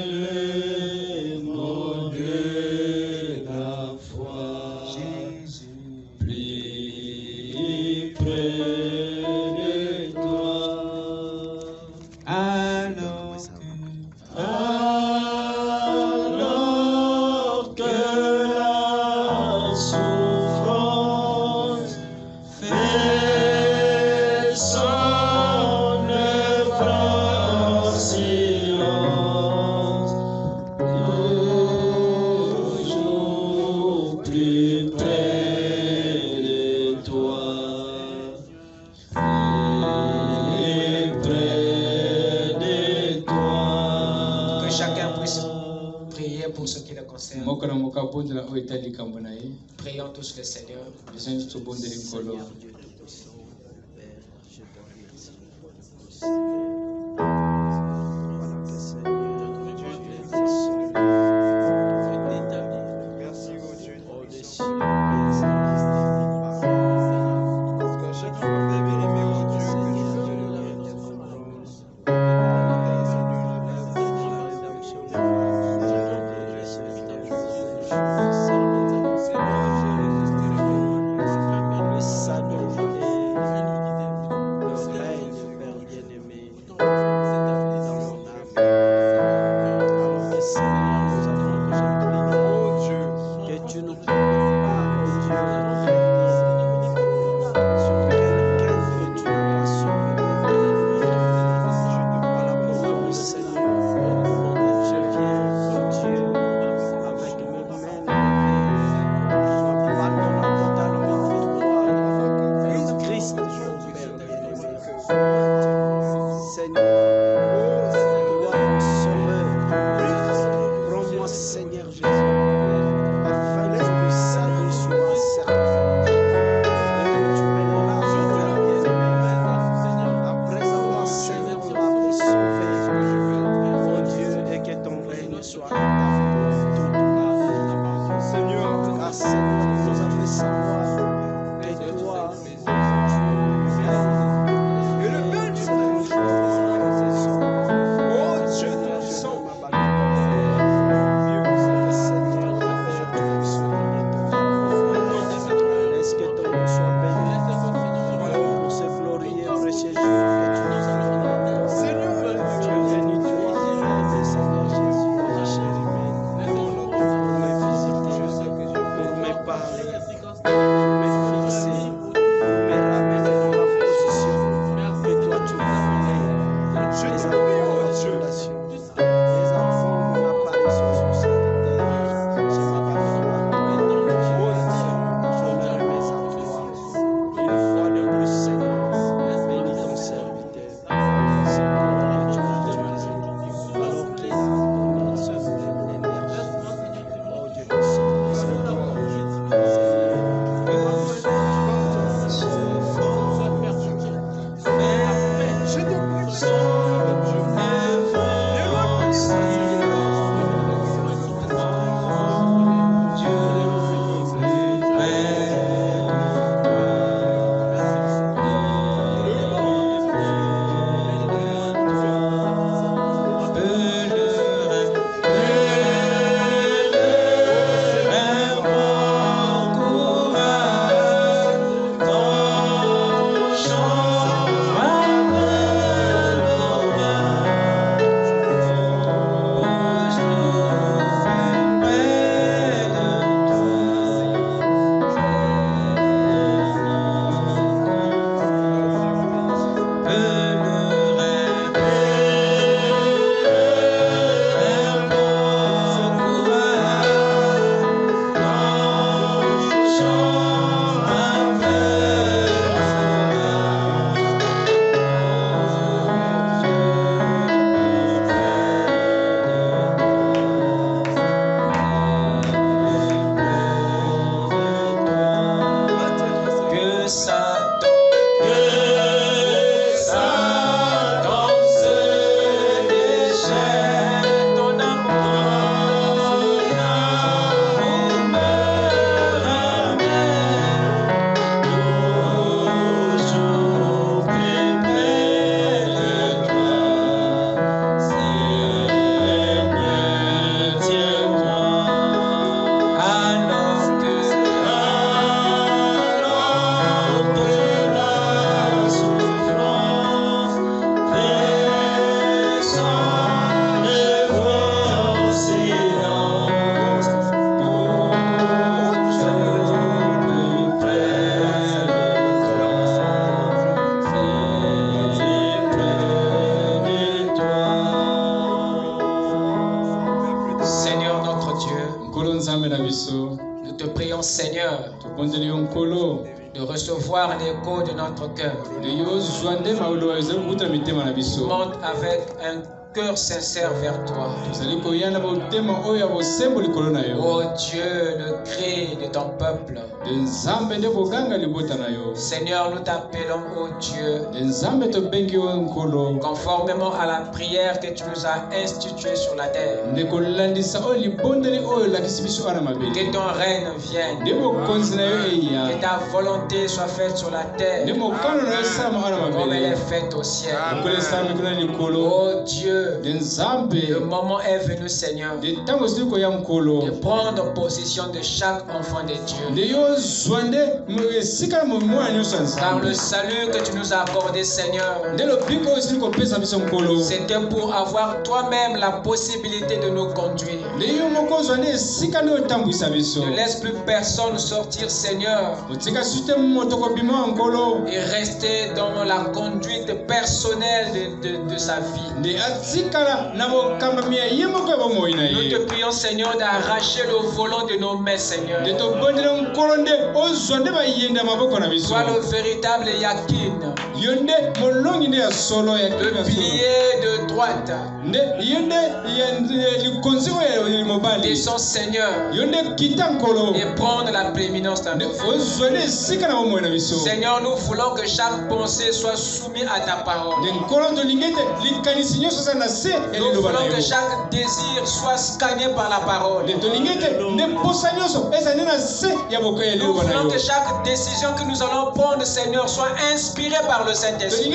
le mot de la foi. Jésus, plus près de toi. Alors que la souffrance fait son œuvre en silence, toujours plus près de toi, plus près de toi. Que chacun puisse prier pour ce qui le concerne. Prions tous le Seigneur. Seigneur Dieu de tous, Père, je te remercie. Voilà que Seigneur, tu es seul, tu es établi. Merci au Dieu au-dessus. Parce qu'à chaque fois, bien aimé au Dieu, que je te le le règne, Père bien-aimé. Nous te prions, Seigneur, de recevoir l'écho de notre cœur. Monte avec un cœur sincère vers toi. Oh Dieu, le cri de ton peuple. Seigneur, nous t'appelons, oh Dieu, conformément à la prière que tu nous as instituée sur la terre. Que ton règne vienne. Que ta volonté soit faite sur la terre comme elle est faite au ciel. Oh Dieu, le moment est venu, Seigneur, de prendre possession de chaque enfant de Dieu. Car le salut que tu nous as accordé, Seigneur, c'était pour avoir toi-même la possibilité de nous conduire. Ne laisse plus personne sortir, Seigneur, et rester dans la conduite personnelle de sa vie. Nous te prions, Seigneur, d'arracher le volant de nos mains, Seigneur. Sois le véritable Yakin, le pilier de droite. Descends, Seigneur, et prendre la prééminence dans nos vies. Seigneur, nous voulons que chaque pensée soit soumise à ta parole. Nous voulons que chaque désir soit scanné par la parole. Nous voulons que chaque décision que nous allons prendre, Seigneur, soit inspirée par le Saint-Esprit.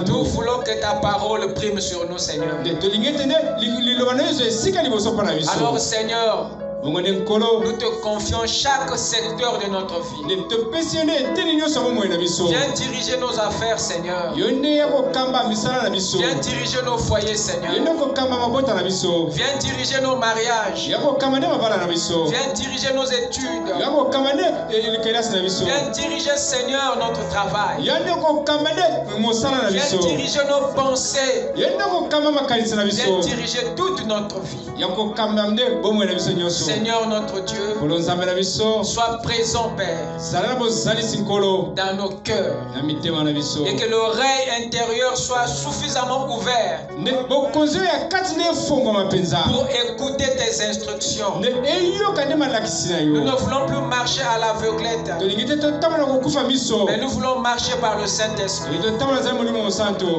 Nous voulons que ta parole prime sur nous, Seigneur. Alors, Seigneur, nous te confions chaque secteur de notre vie. Viens diriger nos affaires, Seigneur. Viens diriger nos foyers, Seigneur. Viens diriger nos mariages. Viens diriger nos études. Viens diriger, Seigneur, notre travail. Viens diriger nos pensées. Viens diriger toute notre vie. Seigneur notre Dieu, sois présent, Père, dans nos cœurs, et que l'oreille intérieure soit suffisamment ouverte pour écouter tes instructions. Nous ne voulons plus marcher à l'aveuglette, mais nous voulons marcher par le Saint-Esprit.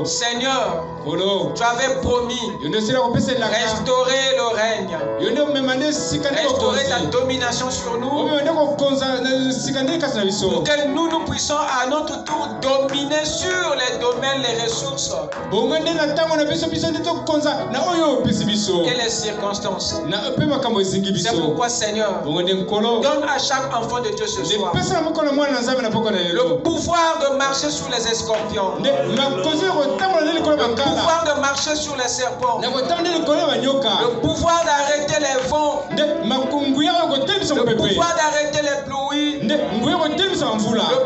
Seigneur, tu avais promis restaurer le règne, restaurer ta domination sur nous, pour que nous puissions à notre tour dominer sur les domaines, les ressources et les circonstances. C'est pourquoi, Seigneur, donne à chaque enfant de Dieu ce soir le pouvoir de marcher sur les escorpions, le pouvoir de marcher sur les serpents, le pouvoir d'arrêter les vents, le pouvoir d'arrêter les pluies, le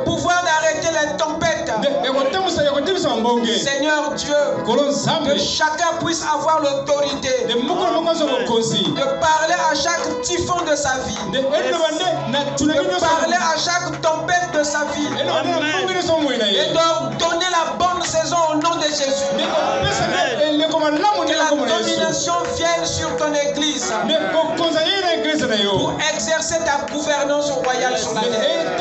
pouvoir d'arrêter les tempêtes. Seigneur Dieu, que chacun puisse avoir l'autorité de parler à chaque typhon de sa vie, de parler à chaque tempête de sa vie, et d'ordonner la bonne saison au nom de Jésus. Que la domination vienne sur ton église pour exercer ta gouvernance royale sur la terre.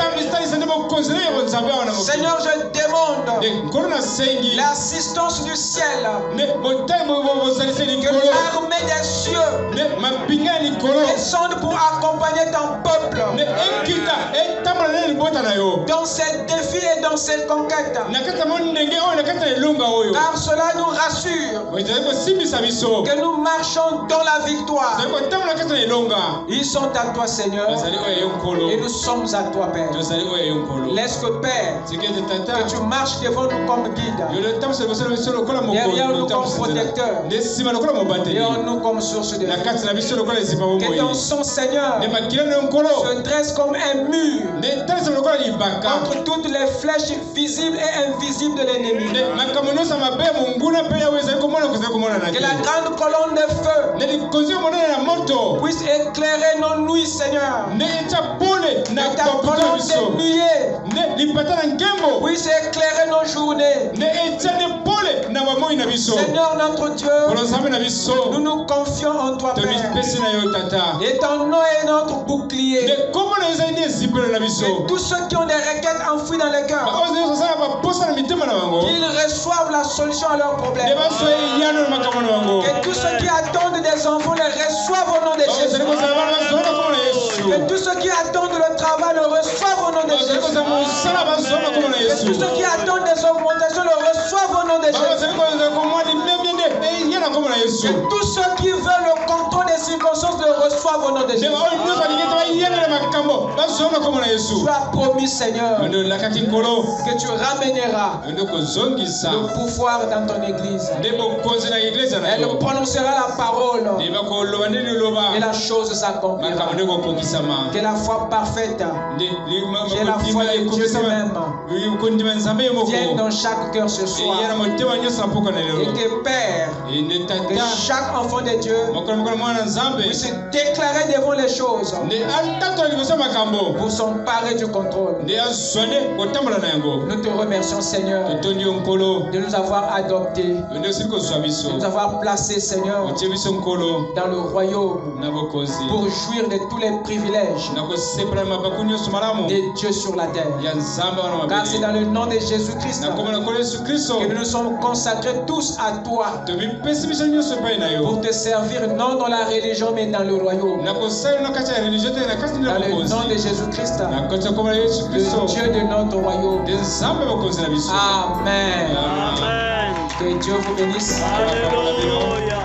Seigneur, je demande l'assistance du ciel, que l'armée des cieux descende pour accompagner ton peuple dans ces défis et dans ces conquêtes, car cela nous rassure que nous marchons dans la victoire. Ils sont à toi, Seigneur, et nous sommes à toi, Père. Laisse que, Père, que tu marches devant nous comme guide, derrière nous comme protecteur, et en nous comme source de vie. Que ton sang, Seigneur, se dresse comme un mur entre toutes les flèches visibles et invisibles de l'ennemi. Que la grande colonne de feu puisse éclairer nos nuits, Seigneur. Que ta colonne de nuée puisse éclairer nos journées. Seigneur notre Dieu, nous nous confions en toi, Père. Et ton nom est notre bouclier. Et tous ceux qui ont des requêtes enfouies dans les cœurs, qu'ils reçoivent la solution à leurs problèmes. Que tous ceux qui attendent des enfants les reçoivent au nom de Jésus. Que tous ceux qui attendent le travail le reçoivent au nom de Jésus. Que tous ceux qui attendent des augmentations le reçoivent au nom de Jésus. Que tous ceux qui veulent le contrôle des circonstances le reçoivent au nom de Jésus. Tu as promis, Seigneur, que tu ramèneras le pouvoir dans ton église. Elle prononcera la parole et la chose s'accomplira. Que la foi parfaite, que la foi de Dieu même vienne dans chaque cœur ce soir. Et que Père, que chaque enfant de Dieu puisse se déclarer devant les choses pour s'emparer du contrôle. Nous te remercions, Seigneur, de nous avoir adoptés, de nous avoir placés, Seigneur, dans le royaume pour jouir de tous les privilèges de Dieu sur la terre. Car c'est dans le nom de Jésus-Christ que nous nous sommes consacrés tous à toi pour te servir non dans la religion mais dans le royaume. Dans le nom de Jésus-Christ, le Dieu de notre royaume. Amen. Que Dieu vous bénisse. Alléluia.